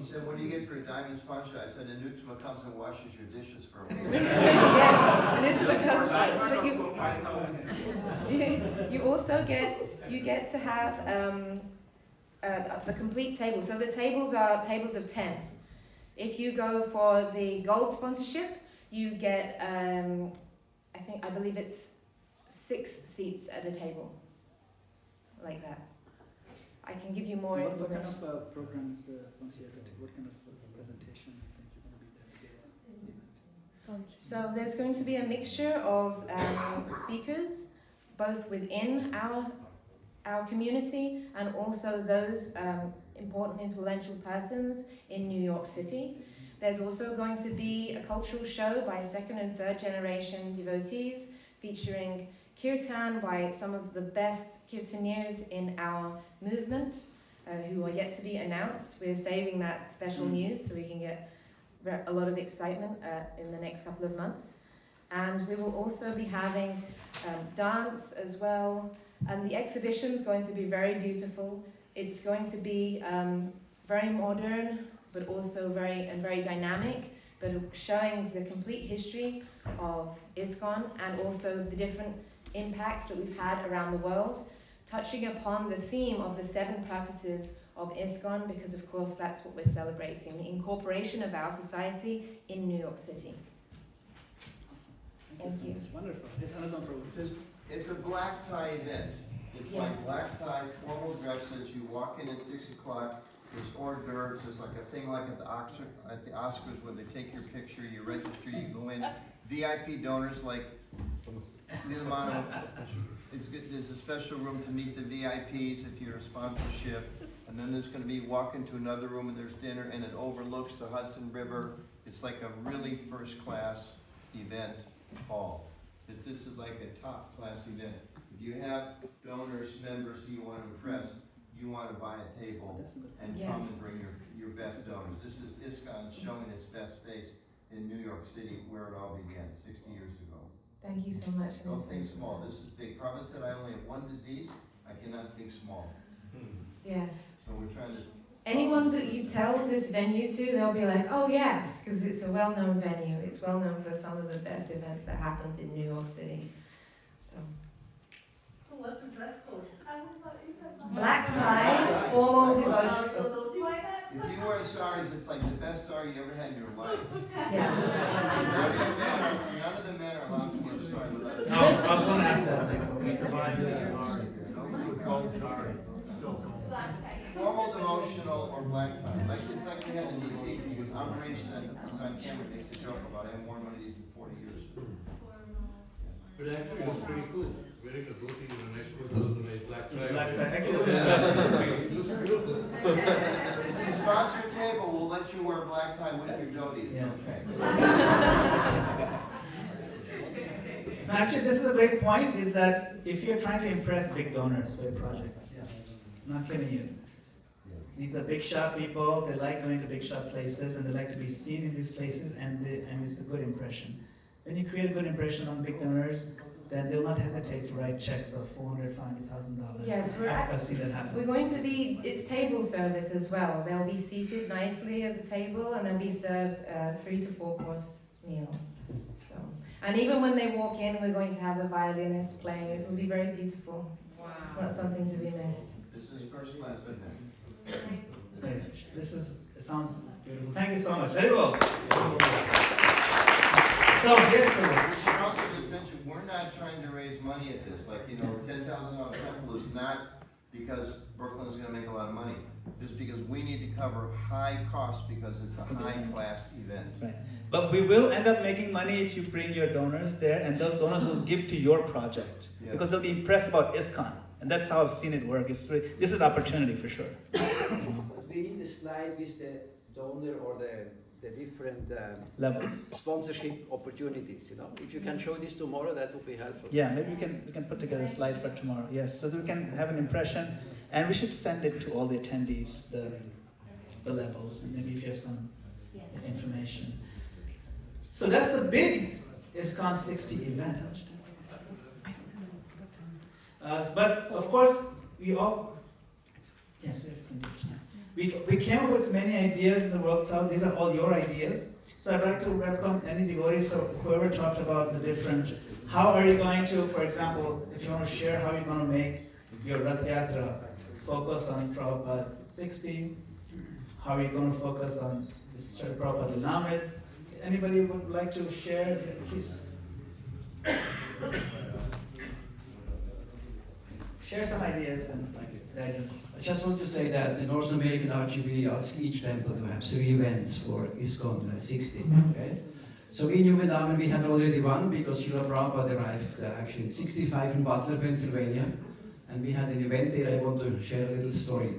He said, what do you get for a diamond sponsor? I said, Anutma comes and washes your dishes for a week. Yes, and it's because you also get to have the complete table. So the tables are tables of 10. If you go for the gold sponsorship, you get I believe it's 6 seats at a table, like that. I can give you more What kind information. of programs once you have what kind of presentation things are going to be there? So there's going to be a mixture of speakers, both within our community and also those important influential persons in New York City. There's also going to be a cultural show by second and third generation devotees featuring kirtan by some of the best kirtaniers in our movement who are yet to be announced. We're saving that special news so we can get a lot of excitement in the next couple of months. And we will also be having dance as well. And the exhibition is going to be very beautiful. It's going to be very modern, but also very dynamic, but showing the complete history of ISKCON and also the different impacts that we've had around the world, touching upon the theme of the 7 purposes of ISKCON, because of course that's what we're celebrating, the incorporation of our society in New York City. Awesome. Thank you. Wonderful. There's another program. It's a black tie event. It's Yes. like black tie, formal dresses. You walk in at 6 o'clock. There's hors d'oeuvres. There's like a thing like at the Oscars where they take your picture, you register, you go in. VIP donors like Madana, it's good. There's a special room to meet the VIPs if you're a sponsorship. And then there's going to be walk into another room and there's dinner and it overlooks the Hudson River. It's like a really first class event hall. This is like a top class event. If you have donors, members who you want to impress, you want to buy a table and come and bring your best donors. This is ISKCON showing its best face in New York City where it all began 60 years ago. Thank you so much. Don't think small. This is big. Prabhupada said I only have one disease. I cannot think small. Yes. So we're trying to... Anyone that you tell this venue to, they'll be like, oh yes, because it's a well-known venue. It's well known for some of the best events that happens in New York City. So. So what's the dress code? Black tie, formal devotion. If you wear saris, it's like the best sari you ever had in your life. Yeah. None of the men are allowed to wear saris. No, I was going to ask that. We provide Formal devotional or black tie. Like it's like we had in DC. I'm raised on camera makes a joke about it. I haven't worn one of these in 40 years. But actually, it's pretty cool. Wearing a dhoti with a nice clothes and a nice black tie. Black tie. Actually, It looks beautiful. If you sponsor a table, we'll let you wear a black tie with your dhoti. Yeah. Okay. Actually, this is a great point, is that if you're trying to impress big donors for your project, I'm not kidding you. These are big shot people, they like going to big shot places and they like to be seen in these places and it's a good impression. When you create a good impression on big donors, then they'll not hesitate to write checks of $400,000, $500,000. Yes, I've seen that happen. We're going to be, it's table service as well. They'll be seated nicely at the table and they'll be served a 3 to 4 course meal. So, and even when they walk in, we're going to have the violinist playing. It will be very beautiful. Wow. Not something to be missed. This is first class event. Great. It sounds beautiful. Thank you so much. Very well. So, yes, We should also just mention, we're not trying to raise money at this. Like, you know, $10,000 temple is not because Brooklyn's gonna make a lot of money. Just because we need to cover high costs because it's a high class event. right. But we will end up making money if you bring your donors there, and those donors will give to your project. Yeah. Because they'll be impressed about ISKCON. And that's how I've seen it work. This is an opportunity for sure. We need the slide with the donor or the different Levels. sponsorship opportunities, you know. If you can show this tomorrow, that would be helpful. Yeah, maybe we can put together a slide for tomorrow. Yes, so that we can have an impression, and we should send it to all the attendees, the levels, and maybe if you have some information. So that's the big ISKCON 60 event. But of course, we We came up with many ideas in the World Cloud. These are all your ideas. So I'd like to welcome any devotees or whoever talked about the different, how are you going to, for example, if you want to share how you're going to make your Rath Yatra focus on Prabhupada 60, how are you going to focus on Sri Prabhupada Lamed. Anybody would like to share, please? Share some ideas and guidance. I just want to say that the North American RGB asked each temple to have 3 events for ISKCON 60. Okay? So in New Vrindavan we had already one because Srila Prabhupada arrived actually in 65 in Butler, Pennsylvania. And we had an event there. I want to share a little story.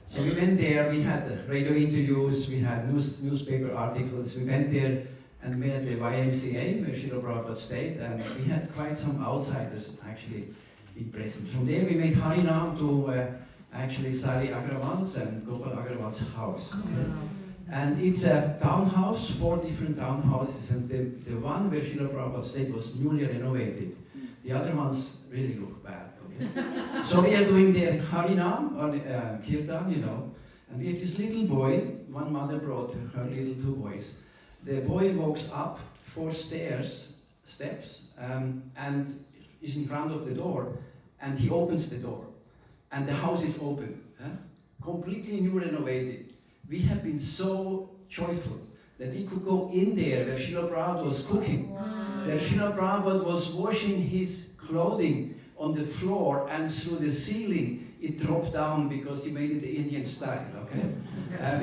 So we went there, we had radio interviews, we had newspaper articles. We went there and met the YMCA where Srila Prabhupada stayed, and we had quite some outsiders actually be present. From there we made Harinam to actually Sari Agrawal's and Gopal Agrawal's house. And it's a townhouse, 4 different townhouses, and the one where Srila Prabhupada stayed was newly renovated. The other ones really look bad. Okay? So we are doing the Harinam or Kirtan, you know, and we have this little boy. One mother brought her little 2 boys. The boy walks up 4 steps, and is in front of the door, and he opens the door, and the house is open, completely new renovated. We have been so joyful that we could go in there where Srila Prabhupada was cooking, where Srila Prabhupada was washing his clothing on the floor, and through the ceiling it dropped down because he made it the Indian style, okay?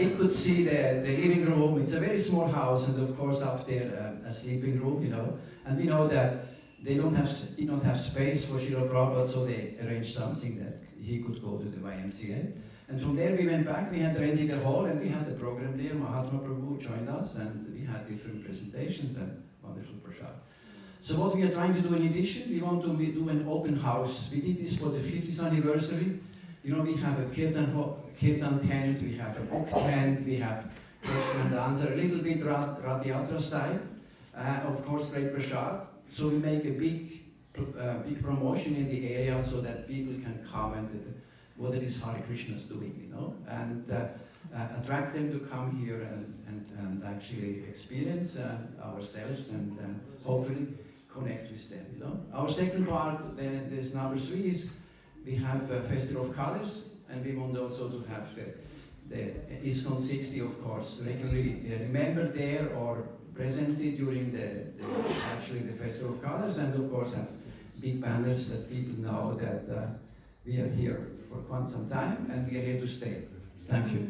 We could see the living room. It's a very small house, and of course up there a sleeping room, you know. And we know that they did not have space for Srila Prabhupada, so they arranged something that he could go to the YMCA. And from there we went back, we had rented a hall, and we had a program there. Mahatma Prabhu joined us, and we had different presentations and wonderful prasad. So what we are trying to do in addition, we want to do an open house. We did this for the 50th anniversary. You know, we have a kirtan tent, we have a book tent, we have question and answer, a little bit Rath Yatra style. Of course, great prasad. So we make a big promotion in the area so that people can comment what it is Hare Krishna is doing, you know, and attract them to come here and actually experience ourselves and hopefully connect with them, you know. Our second part, this number 3, is we have a Festival of Colors, and we want also to have the ISKCON 60, of course, regularly remembered there or presented during the Festival of Colors, and of course have big banners that people know that we are here for quite some time and we are here to stay. Thank you.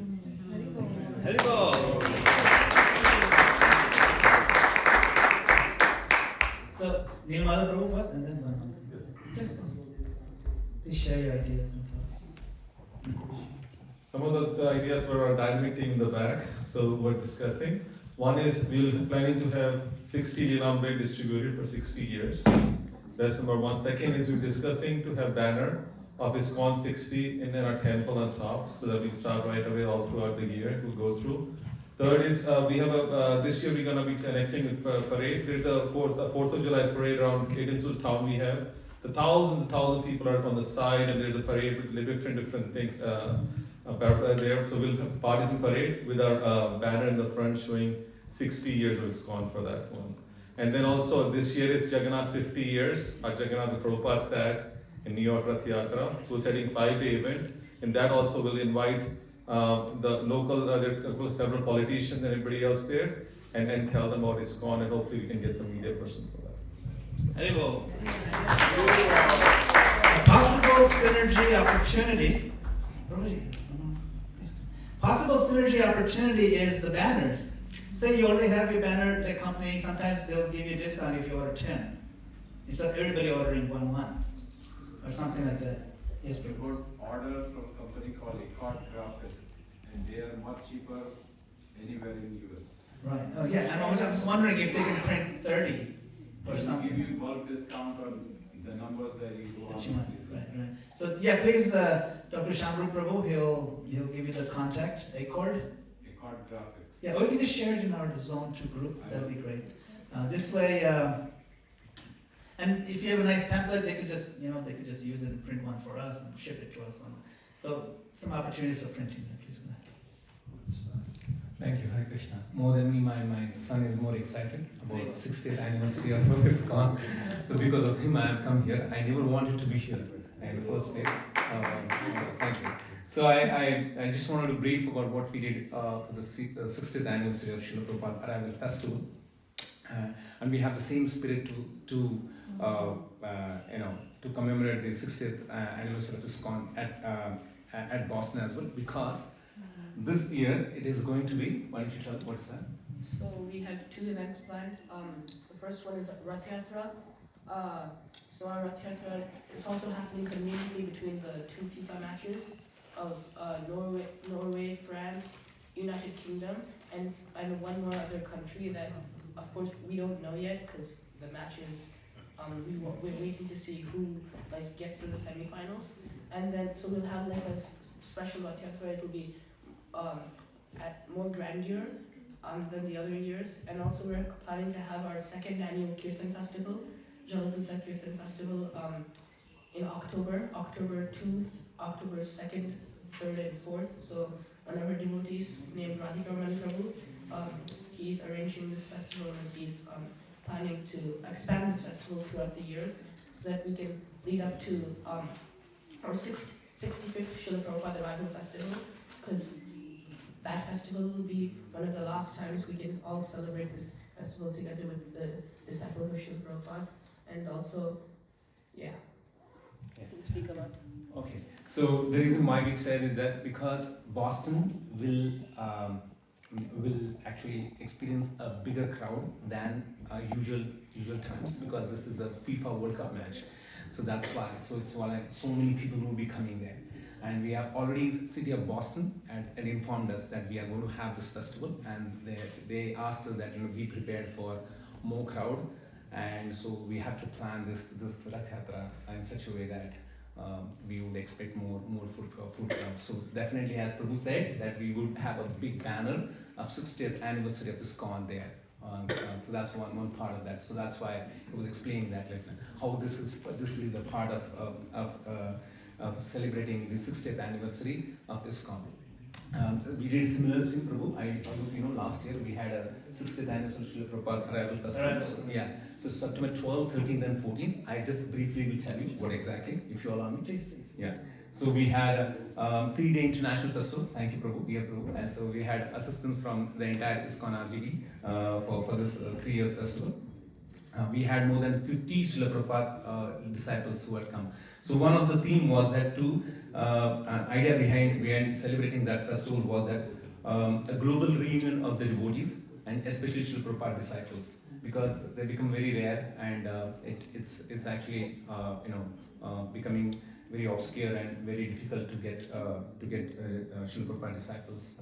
So, Nilmada Prabhu was, and then just please share your ideas and thoughts. Some of the ideas were our dynamic team in the back, so we're discussing. One is we're planning to have 60 Lilambre distributed for 60 years. That's number 1. Second is we're discussing to have banner of ISKCON 60 in our temple on top, so that we start right away all throughout the year. We'll go through. Third is we have this year we're going to be connecting with parade. There's a 4th of July parade around Cadensville town. We have the thousands people are on the side, and there's a parade with different things there. So we'll have parties in parade with our banner in the front showing 60 years of ISKCON for that one. And then also this year is Jagannath's 50 years. Our Jagannath Prabhupada sat in New York Rath Yatra. So we're setting 5-day event, and that also will invite the local, there are several politicians and everybody else there, and tell them about ISKCON, and hopefully we can get some media person for that. Haribol. Possible synergy opportunity. Possible synergy opportunity is the banners. Say you already have your banner, the company, sometimes they'll give you a discount if you order 10. Instead of everybody ordering 1, or something like that. Yes, We got order from a company called ISKCON Graphics, and they are much cheaper anywhere in US. Right. Oh yeah, and I was wondering if they can print 30 or They something. give you bulk discount on the numbers that you go That on. you want. Right. So yeah, please, Dr. Shambhu Prabhu, he'll give you the contact, ACORD. ISKCON Graphics. Yeah, or you can just share it in our Zone 2 group. That'll be great. This way, and if you have a nice template, they could just use it and print one for us and ship it to us. So some opportunities for printing. Please go ahead. Thank you, Hare Krishna. More than me, my son is more excited about 60th anniversary of ISKCON. So because of him, I have come here. I never wanted to be here in the first place. Thank you. So I just wanted to brief about what we did for the 60th anniversary of Srila Prabhupada Arrival Festival. And we have the same spirit to commemorate the 60th anniversary of ISKCON at Boston as well, because this year it is going to be, why don't you tell us what's that? So we have two events planned. The first one is Rath Yatra. So our Rath Yatra is also happening conveniently between the two FIFA matches of Norway, France, United Kingdom, and one more other country that, of course, we don't know yet because the matches, we're waiting to see who gets to the semifinals. And then, so we'll have a special Rath Yatra. It will be at more grandeur than the other years. And also we're planning to have our second annual Kirtan Festival, Jaladuta Kirtan Festival, in October 2nd, October 2nd, 3rd and 4th. So one of our devotees named Radhika Mani Prabhu, he's arranging this festival and he's planning to expand this festival throughout the years so that we can lead up to our 65th Srila Prabhupada Arrival Festival, because that festival will be one of the last times we can all celebrate this festival together with the disciples of Srila Prabhupada. And also, yeah. Can you speak a lot? Okay, so the reason why we said is that because Boston will actually experience a bigger crowd than usual times, because this is a FIFA World Cup match. So that's why. So it's why so many people will be coming there. And we have already, city of Boston and informed us that we are going to have this festival, and they asked us that be prepared for more crowd, and so we have to plan this Rath Yatra in such a way that we would expect more food crowd. So definitely, as Prabhu said, that we would have a big banner of 60th anniversary of ISKCON there. So that's one part of that. So that's why I was explaining that how this will be the part of celebrating the 60th anniversary of ISKCON. We did similar thing, Prabhu. Last year we had a 60th anniversary Srila Prabhupada Arrival Festival. So, so September 12th, 13th and 14th. I just briefly will tell you what exactly, if you allow me. Please. Yeah. So we had a 3-day international festival. Thank you, Prabhu, dear Prabhu. And so we had assistance from the entire ISKCON RGB for this 3 years festival. We had more than 50 Srila Prabhupada disciples who had come. So one of the theme was that an idea behind celebrating that festival was that a global reunion of the devotees, and especially Srila Prabhupada disciples, because they become very rare, and it's actually becoming very obscure and very difficult to get Srila Prabhupada disciples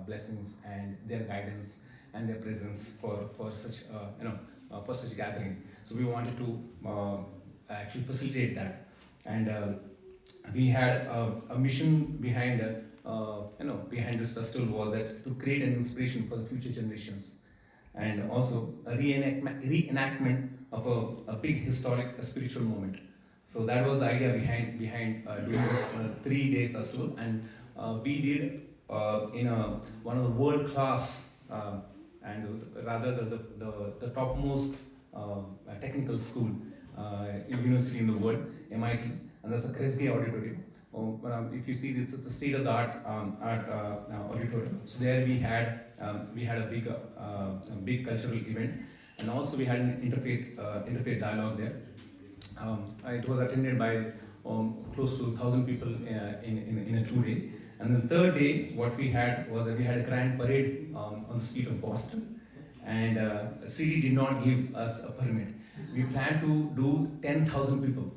blessings and their guidance and their presence for such gathering. So we wanted to actually facilitate that, and we had a mission behind this festival was that to create an inspiration for the future generations, and also a reenactment of a big historic spiritual moment. So that was the idea behind doing this 3-day festival, and we did in one of the world-class and rather the topmost technical school university in the world, MIT, and that's a Kresge Auditorium. If you see, this is the state-of-the-art auditorium. So there we had a big cultural event, and also we had an interfaith dialogue there. It was attended by close to 1,000 people in a 2-day. And the 3rd day, what we had was that we had a grand parade on the street of Boston, and the city did not give us a permit. We planned to do 10,000 people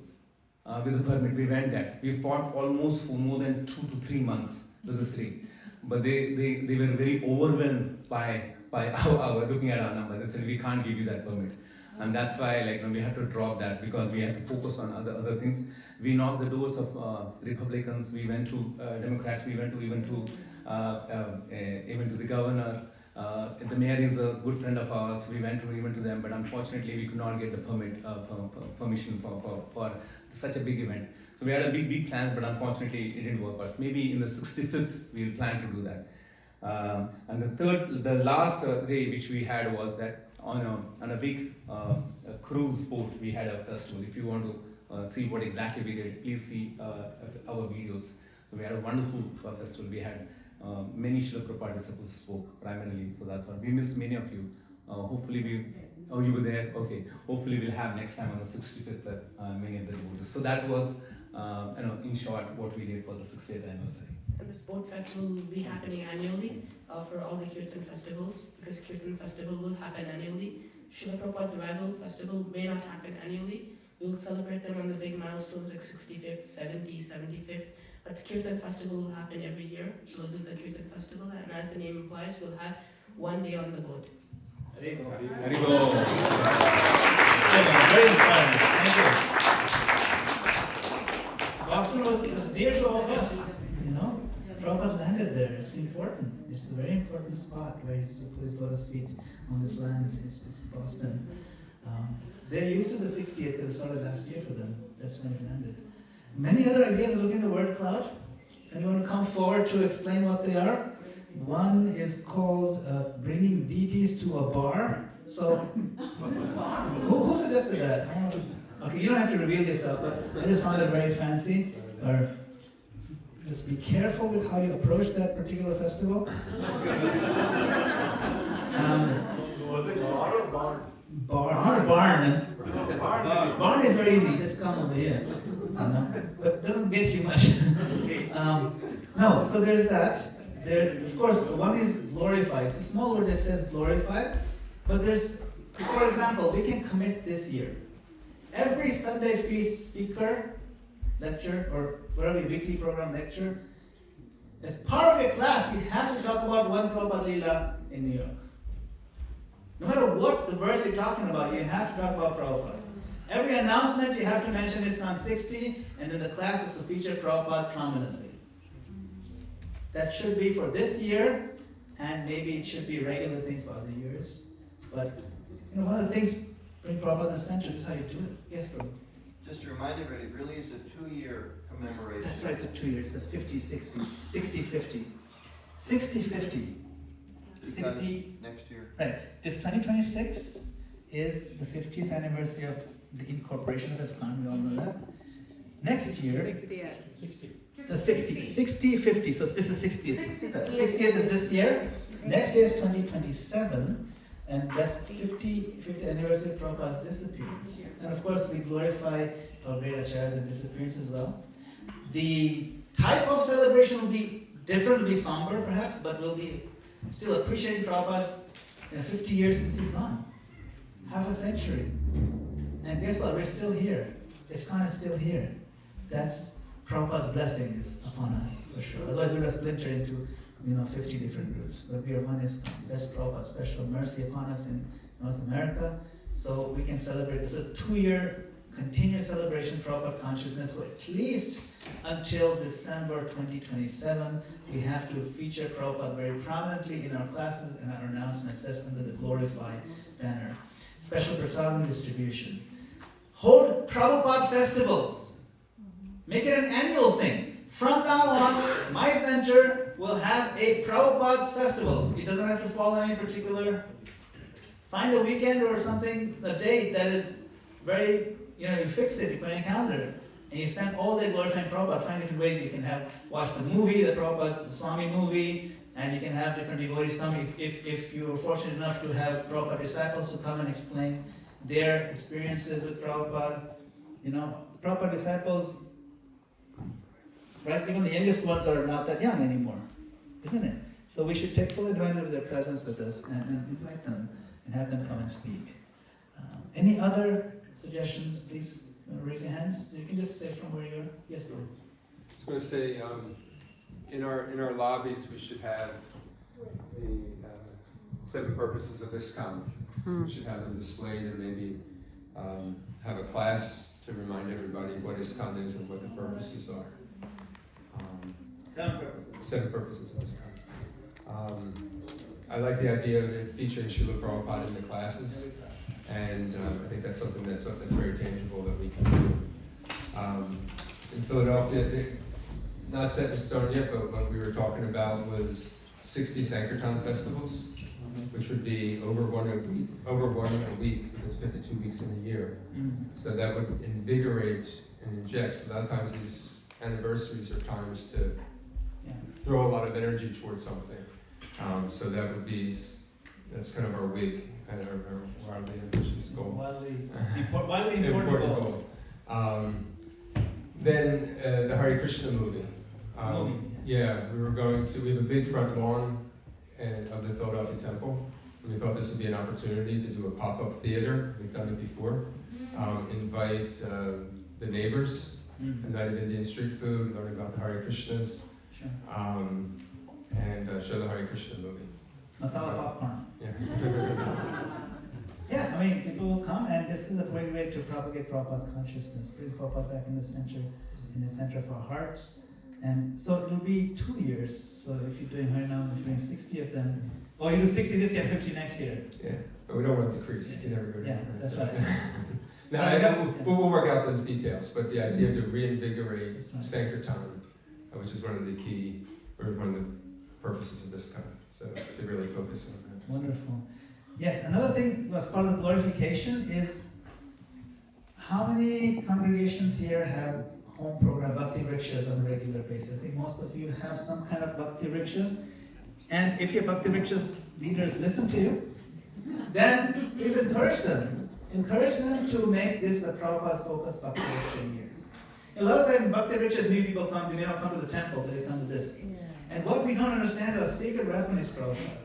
with a permit. We went there. We fought almost for more than 2 to 3 months with the city, but they were very overwhelmed by our looking at our numbers. They said we can't give you that permit. And that's why we had to drop that, because we had to focus on other things. We knocked the doors of Republicans. We went to Democrats. We went to even to the governor. The mayor is a good friend of ours. We went to them, but unfortunately we could not get the permission for such a big event. So we had a big plans, but unfortunately it didn't work out. Maybe in the 65th we will plan to do that. And the last day which we had was that on a big cruise boat we had a festival. If you want to see what exactly we did, please see our videos. So we had a wonderful festival. We had many Srila Prabhupada disciples spoke primarily, so that's why we missed many of you. Hopefully you were there? Okay. Hopefully we'll have next time on the 65th many of the devotees. So that was, in short, what we did for the 60th anniversary. And the sport festival will be happening annually for all the Kirtan festivals, because Kirtan festival will happen annually. Srila Prabhupada's arrival festival may not happen annually. We'll celebrate them on the big milestones like 65th, 70th, 75th. But the Kirtan festival will happen every year. So we'll do the Kirtan festival, and as the name implies, we'll have one day on the boat. Very good. Very good. Very inspiring. Thank you. Boston was dear to all of us. Prabhupada landed there. It's important. It's a very important spot where he's put his lotus feet on this land. It's Boston. They're used to the 60th because it started last year for them. That's when it landed. Many other ideas looking at the word cloud. Anyone to come forward to explain what they are? One is called bringing deities to a bar. So, who suggested that? Okay, you don't have to reveal yourself, but I just found it very fancy. Or just be careful with how you approach that particular festival. Was it bar or barn? Not a barn. Barn is very easy. Just come over here. But doesn't get you much. No, so there's that. There, of course, one is glorified. It's a small word that says glorified, but there's, for example, we can commit this year. Every Sunday feast speaker, lecture, or whatever weekly program lecture, as part of your class, you have to talk about one Prabhupada Leela in New York. No matter what the verse you're talking about, you have to talk about Prabhupada. Every announcement, you have to mention ISKCON 60, and then the class is to feature Prabhupada prominently. That should be for this year, and maybe it should be a regular thing for other years. But one of the things bring Prabhupada in the center is how you do it. Yes, Prabhu. Just to remind everybody, it really is a 2-year commemoration. That's right, it's a 2 years. That's 50, 60, 60, 50. 60, 50. 60. Next year. Right. This 2026 is the 50th anniversary of the incorporation of ISKCON. We all know that. Next year, 60th. The 60, 50. So this is 60th. 60th is this year. Next year is 2027. And that's 50th anniversary of Prabhupada's disappearance. And of course, we glorify our great acharyas and disappearance as well. The type of celebration will be different, will be somber perhaps, but we'll be still appreciating Prabhupada's 50 years since he's gone. Half a century. And guess what? We're still here. ISKCON is still here. That's Prabhupada's blessings upon us, for sure. Otherwise, we would have splintered into 50 different groups. But we are one ISKCON. That's Prabhupada's special mercy upon us in North America. So we can celebrate. It's a 2-year continuous celebration of Prabhupada consciousness for at least until December 2027. We have to feature Prabhupada very prominently in our classes and our announcements. That's under the glorified banner. Special prasadam distribution. Hold Prabhupada festivals. Make it an annual thing. From now on, my center will have a Prabhupada festival. It doesn't have to follow any particular. Find a weekend or something, a date that is very, you fix it, you put it in a calendar, and you spend all day glorifying Prabhupada. Find different ways you can watch the movie, the Prabhupada's the Swami movie, and you can have different devotees come. If you were fortunate enough to have Prabhupada disciples who come and explain their experiences with Prabhupada, Prabhupada disciples. Right? Even the youngest ones are not that young anymore, isn't it? So we should take full advantage of their presence with us and invite them and have them come and speak. Any other suggestions, please raise your hands. You can just say from where you are. Yes, bro. I was going to say, in our lobbies, we should have the 7 purposes of ISKCON. We should have them displayed and maybe have a class to remind everybody what ISKCON is and what the purposes are. 7 purposes. 7 purposes of ISKCON. I like the idea of it featuring Srila Prabhupada in the classes, and I think that's something that's very tangible that we can do. In Philadelphia, not set in stone yet, but what we were talking about was 60 Sankirtan festivals, which would be over one a week, because 52 weeks in a year. So that would invigorate and inject. A lot of times these anniversaries are times to throw a lot of energy towards something. So that would be, that's kind of our week and our wildly ambitious goal. Wildly important goal. Then the Hare Krishna movie. Yeah, we have a big front lawn of the Philadelphia Temple. And we thought this would be an opportunity to do a pop-up theater. We've done it before. Invite the neighbors, a night of Indian street food, learn about the Hare Krishnas, and show the Hare Krishna movie. Masala popcorn. Yeah. Yeah, I mean, people will come, and this is a great way to propagate Prabhupada consciousness, bring Prabhupada back in the center of our hearts. And so it'll be 2 years. So if you're doing Harinam, you're doing 60 of them. Oh, you do 60 this year, 50 next year. Yeah, but we don't want to decrease. You can never go down. Yeah, that's right. We'll work out those details, but the idea to reinvigorate Sankirtan, which is one of the purposes of this kind. So to really focus on that. Wonderful. Yes, another thing as part of the glorification is how many congregations here have home program bhakti rickshaws on a regular basis? I think most of you have some kind of bhakti rickshaws. And if your bhakti rickshaws leaders listen to you, then please encourage them. Encourage them to make this a Prabhupada focused bhakti rickshaw year. A lot of times bhakti rickshaws, new people come, they may not come to the temple, they come to this. And what we don't understand is sacred weapon is Prabhupada.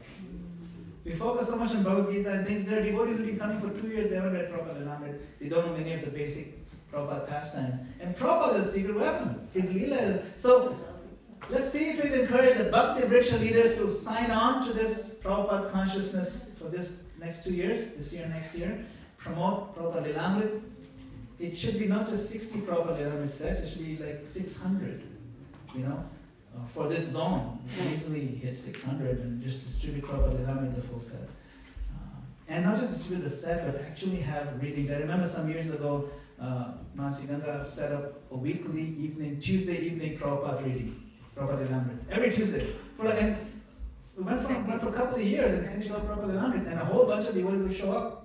We focus so much on Bhagavad Gita and things. There are devotees who've been coming for 2 years, they haven't read Prabhupada Lamrit. They don't know many of the basic Prabhupada pastimes. And Prabhupada is a secret weapon. His Leela is. So let's see if we can encourage the Bhakti Vriksha leaders to sign on to this Prabhupada consciousness for this next 2 years, this year and next year. Promote Prabhupada Lilamrit. It should be not just 60 Prabhupada Lilamrit sets, it should be like 600, for this zone. Easily hit 600 and just distribute Prabhupada Lilamrit the full set. And not just distribute the set, but actually have readings. I remember some years ago, Mansi Ganga set up a weekly evening, Tuesday evening Prabhupada reading, Prabhupada Lilamrit, every Tuesday. And we went for a couple of years and finished off Prabhupada Lilamrit, and a whole bunch of devotees would show up.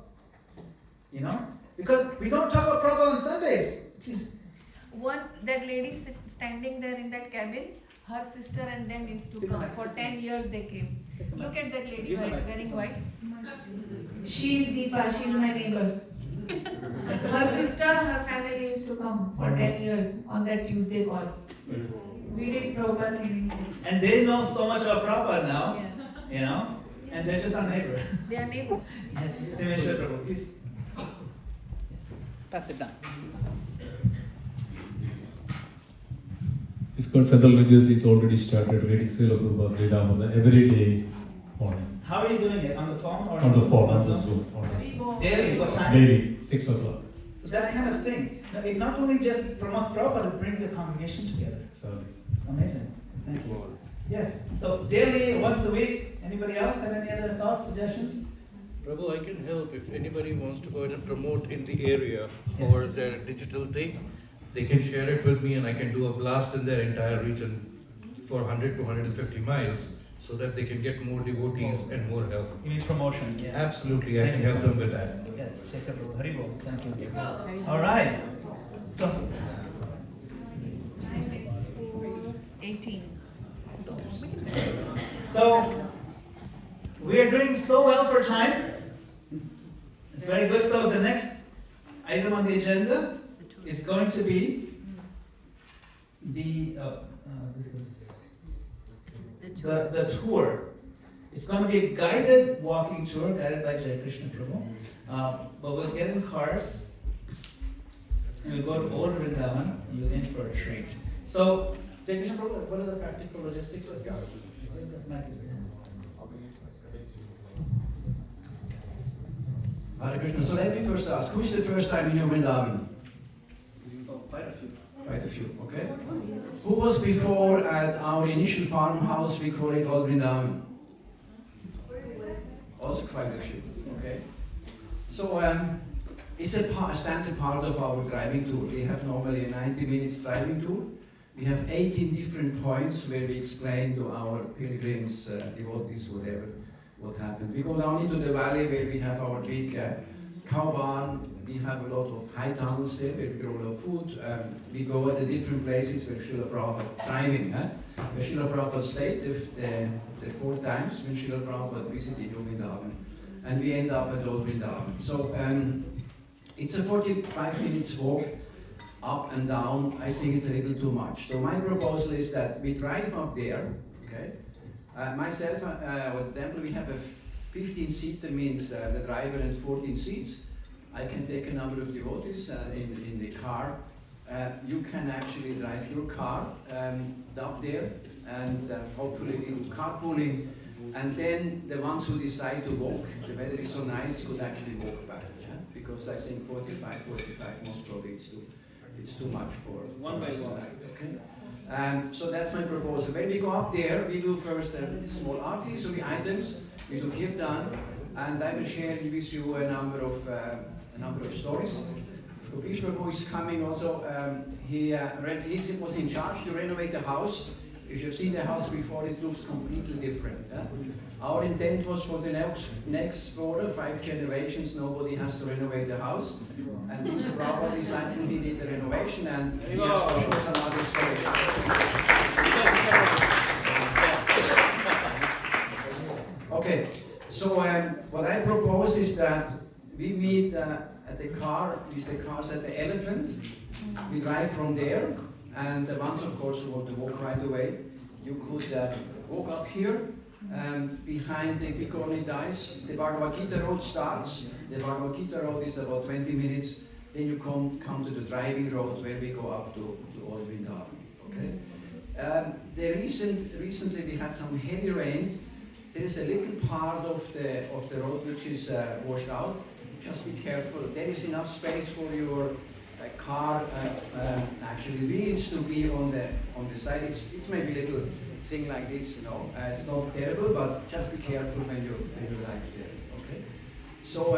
Because we don't talk about Prabhupada on Sundays. Please. That lady standing there in that cabin, her sister and them used to come. For 10 years they came. Look at that lady wearing white. She's Deepa, she's my neighbor. Her sister, her family used to come for 10 years on that Tuesday call. We did Prabhupada reading books. And they know so much about Prabhupada now, and they're just our neighbor. They are neighbors. Yes, Semeshwar Prabhu, please. Pass it down. ISKCON Central New Jersey has already started reading Srila Prabhupada Leela every day morning. How are you doing it? On the phone or on the phone, on the Zoom? Zoom. Daily, what time? Daily, 6 o'clock. So that kind of thing. It not only just promotes Prabhupada, it brings your congregation together. Sorry. Amazing. Thank you. Yes. So daily, once a week. Anybody else have any other thoughts, suggestions? Prabhu, I can help if anybody wants to go ahead and promote in the area for their digital thing. They can share it with me and I can do a blast in their entire region for 100 to 150 miles so that they can get more devotees and more help. You mean promotion? Yeah. Absolutely, I can help them with that. Yeah, Haribol. Thank you. All right. So. 18. So we are doing so well for time. It's very good. So the next item on the agenda is going to be the tour. It's going to be a guided walking tour, guided by Jai Krishna Prabhu. But we'll get in cars and we'll go to Old Vrindavan and you're in for a treat. So, Jai Krishna Prabhu, what are the practical logistics of this? Hare Krishna. So let me first ask, who is the first time in your Vrindavan? Oh, quite a few. Quite a few, okay. Who was before at our initial farmhouse, we call it Old Vrindavan? Also quite a few, okay. So it's a standard part of our driving tour. We have normally a 90 minutes driving tour. We have 18 different points where we explain to our pilgrims, devotees, whatever, what happened. We go down into the valley where we have our big cow barn. We have a lot of high tunnels there where we grow a lot of food. We go at the different places where Srila Prabhupada driving, where Srila Prabhupada stayed the 4 times when Srila Prabhupada visited Vrindavan. And we end up at Old Vrindavan. So it's a 45 minutes walk up and down. I think it's a little too much. So my proposal is that we drive up there, okay? Myself, at the temple, we have a 15-seater, means the driver and 14 seats. I can take a number of devotees in the car. You can actually drive your car up there, and hopefully do carpooling. And then the ones who decide to walk, the weather is so nice, could actually walk back. Yeah? Because I think 45, most probably it's too much for one by one. Okay. So that's my proposal. When we go up there, we do first a small arti, so the items, we do kirtan, and I will share with you a number of stories. Gopish Prabhu is coming also. He was in charge to renovate the house. If you've seen the house before, it looks completely different. Our intent was for the next 4 or 5 generations, nobody has to renovate the house. And this Prabhupada disciple, he did the renovation, and he has to show some other stories. Okay, so what I propose is that we meet at the car, with the cars at the Elephant. We drive from there, and the ones, of course, who want to walk right away, you could walk up here, behind the Bikoni Dice. The Bhagavad Gita road starts. The Bhagavad Gita road is about 20 minutes. Then you come to the driving road where we go up to Old Vrindavan. Okay. Recently we had some heavy rain. There is a little part of the road which is washed out. Just be careful. There is enough space for your car actually wheels to be on the side. It's maybe a little thing like this, you know. It's not terrible, but just be careful when you drive there. Okay. So.